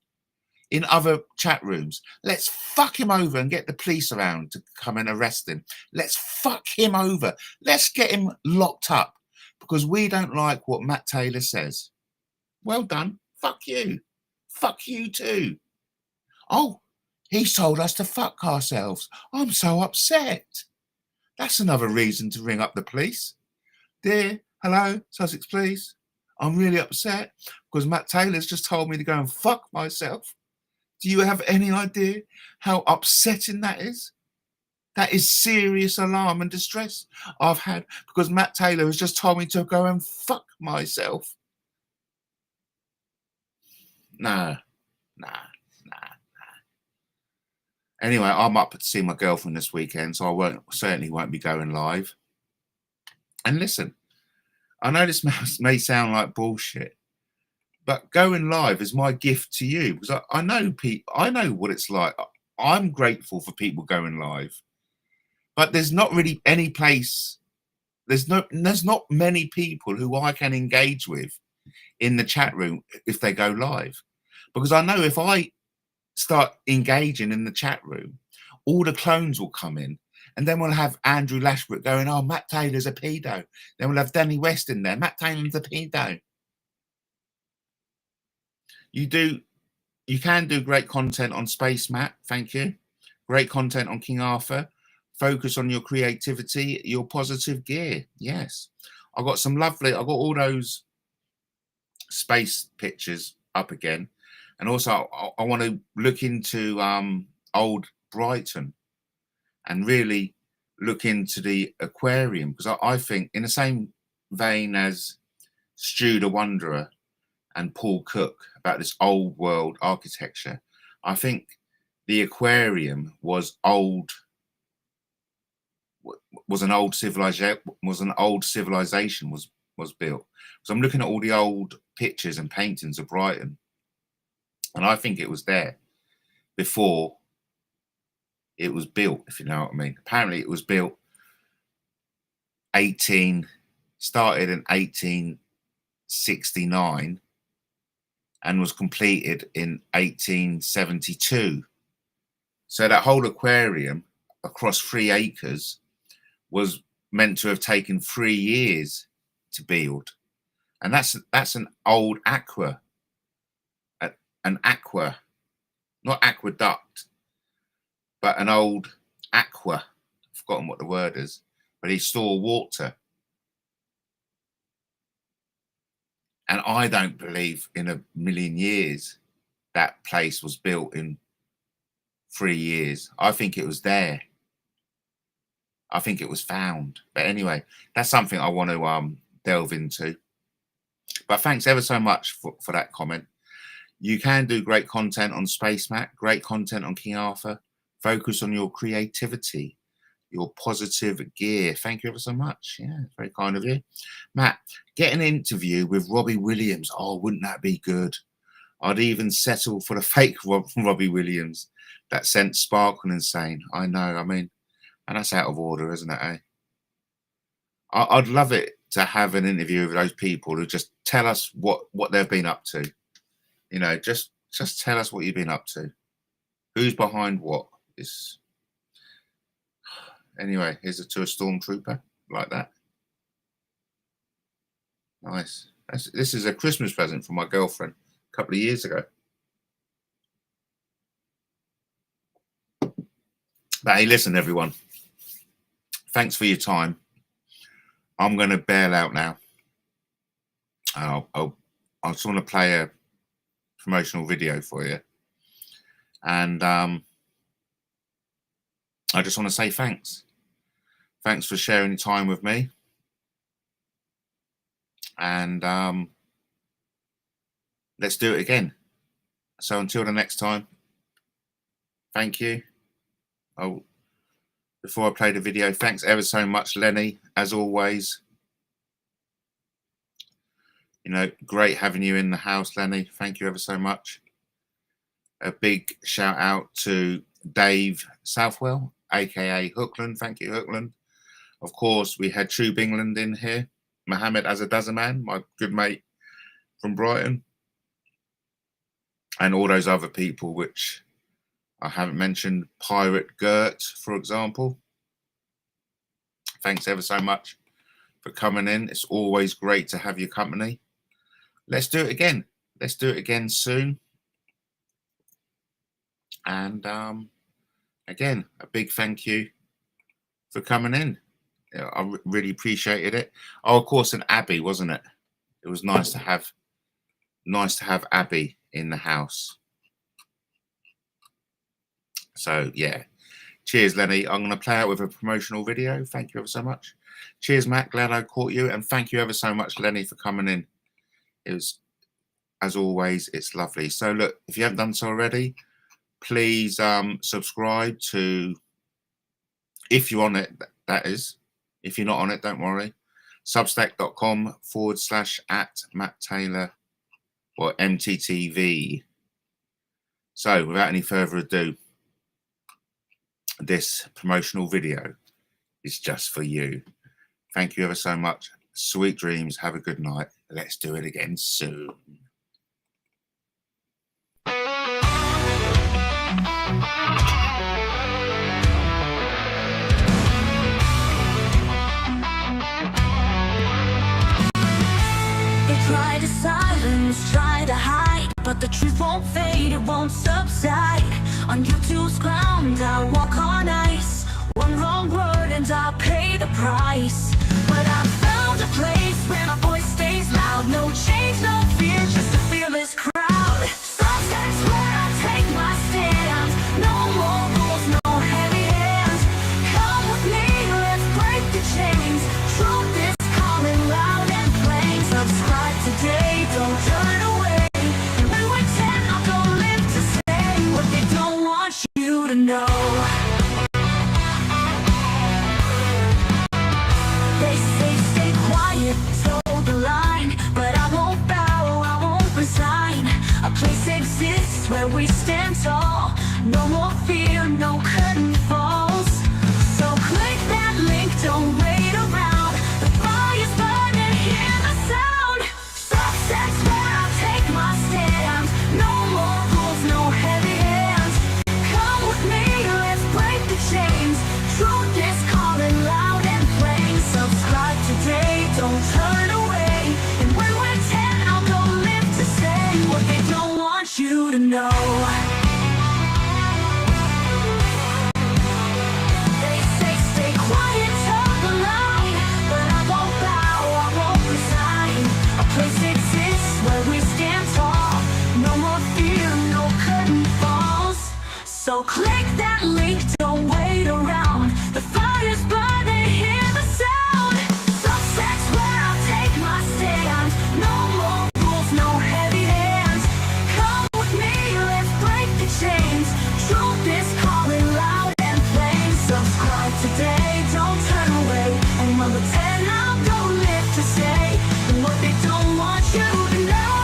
in other chat rooms. Let's fuck him over and get the police around to come and arrest him. Let's fuck him over. Let's get him locked up because we don't like what Matt Taylor says. Well done. Fuck you. Fuck you too. Oh, he's told us to fuck ourselves. I'm so upset. That's another reason to ring up the police. Dear, hello, Sussex Police. I'm really upset because Matt Taylor's just told me to go and fuck myself. Do you have any idea how upsetting that is? That is serious alarm and distress I've had because Matt Taylor has just told me to go and fuck myself. Nah. Anyway, I'm up to see my girlfriend this weekend, so I certainly won't be going live. And listen, I know this may sound like bullshit, but going live is my gift to you, because I know I know what it's like. I'm grateful for people going live, but there's not really any place. There's not many people who I can engage with in the chat room if they go live, because I know if I start engaging in the chat room, all the clones will come in, and then we'll have Andrew Lashbrook going, "Oh, Matt Taylor's a pedo." Then we'll have Danny West in there. Matt Taylor's a pedo. You can do great content on Space Matt. Thank you. Great content on King Arthur. Focus on your creativity, your positive gear. Yes. I got all those space pictures up again. And also I want to look into old Brighton and really look into the aquarium, because I think, in the same vein as Stu the Wanderer and Paul Cook about this old world architecture, I think the aquarium was an old civilization was built. So I'm looking at all the old pictures and paintings of Brighton, and I think it was there before it was built, if you know what I mean. Apparently it was built started in 1869 and was completed in 1872. So that whole aquarium across 3 acres was meant to have taken 3 years to build. And that's an old not aqueduct, but an old aqua. I've forgotten what the word is, but he store water. And I don't believe in a million years that place was built in 3 years. I think it was there. I think it was found. But anyway, that's something I want to delve into. But thanks ever so much for that comment. You can do great content on Space Matt, great content on King Arthur. Focus on your creativity, your positive gear. Thank you ever so much. Yeah, very kind of you. Matt, get an interview with Robbie Williams. Oh, wouldn't that be good? I'd even settle for the fake Robbie Williams that sent Sparkle insane. I know, I mean, and that's out of order, isn't it, eh? I'd love it to have an interview with those people who just tell us what they've been up to. You know, just tell us what you've been up to. Who's behind what? Anyway, here's to a stormtrooper like that. Nice. This is a Christmas present from my girlfriend a couple of years ago. But hey, listen, everyone. Thanks for your time. I'm going to bail out now. I just want to play a promotional video for you. And I just want to say thanks. Thanks for sharing your time with me. And let's do it again. So until the next time, thank you. Oh, before I play the video, thanks ever so much, Lenny, as always. You know, great having you in the house, Lenny. Thank you ever so much. A big shout out to Dave Southwell, aka Hookland. Thank you, Hookland. Of course, we had TubeEngland in here. Mohammed Asaduzzaman, my good mate from Brighton. And all those other people which I haven't mentioned. Pirate Gert, for example. Thanks ever so much for coming in. It's always great to have your company. Let's do it again. Let's do it again soon. And again, a big thank you for coming in. Yeah, I really appreciated it. Oh, of course, and Abby, wasn't it? It was nice to have Abby in the house. So yeah, cheers, Lenny. I'm going to play out with a promotional video. Thank you ever so much. Cheers, Matt. Glad I caught you, and thank you ever so much, Lenny, for coming in. It was, as always, it's lovely. So look, if you haven't done so already, please subscribe to, if you're on it, that is. If you're not on it, don't worry. Substack.com/@Matt Taylor or MTTV. So without any further ado, this promotional video is just for you. Thank you ever so much. Sweet dreams. Have a good night. Let's do it again soon. Try to silence, try to hide, but the truth won't fade, it won't subside. On YouTube's ground, I walk on ice. One wrong word and I'll pay the price. But I found a place where my voice stays loud. No change, no fear, just a fearless crowd. That's where I take my stand. No more rules, no heavy hands. Come with me, let's break the chains. Truth is calling loud and plain. Subscribe today, don't turn away. And when we're 10, I'll go live to say what they don't want you to know. They say stay quiet, toe the line, but I won't bow, I won't resign. A place exists where we stand tall. No more fear, no curtain falls. So click that link, don't wait around. The fire's burning, hear the sound. That's where I take my stand. No more rules, no heavy hands. Come with me, let's break the chains. Truth is calling loud and plain. Subscribe today, don't turn away. And when we're 10, I'll go live to say what they don't want you to know. They say stay quiet, toe the line, but I won't bow, I won't resign. A place exists where we stand tall. No more fear, no curtain falls. So click that link, don't wait around. The fire's burning, hear the sound. That's where I'll take my stand. No more rules, no heavy hands. Come with me, let's break the chains. Truth is calling loud and plain. Subscribe today, don't turn away. And when we're 10, I'll go live to say what they don't want you to know.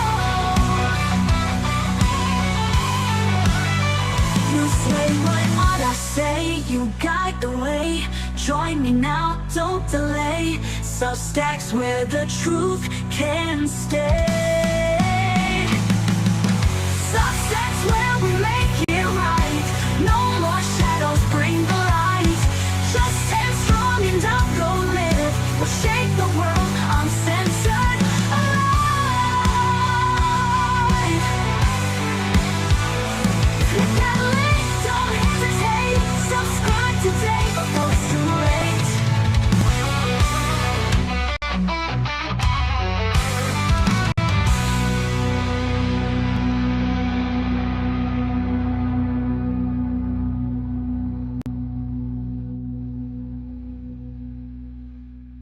You say what ought I say, you guide the way. Join me now, don't delay. Substacks where the truth can stay. Substacks where we make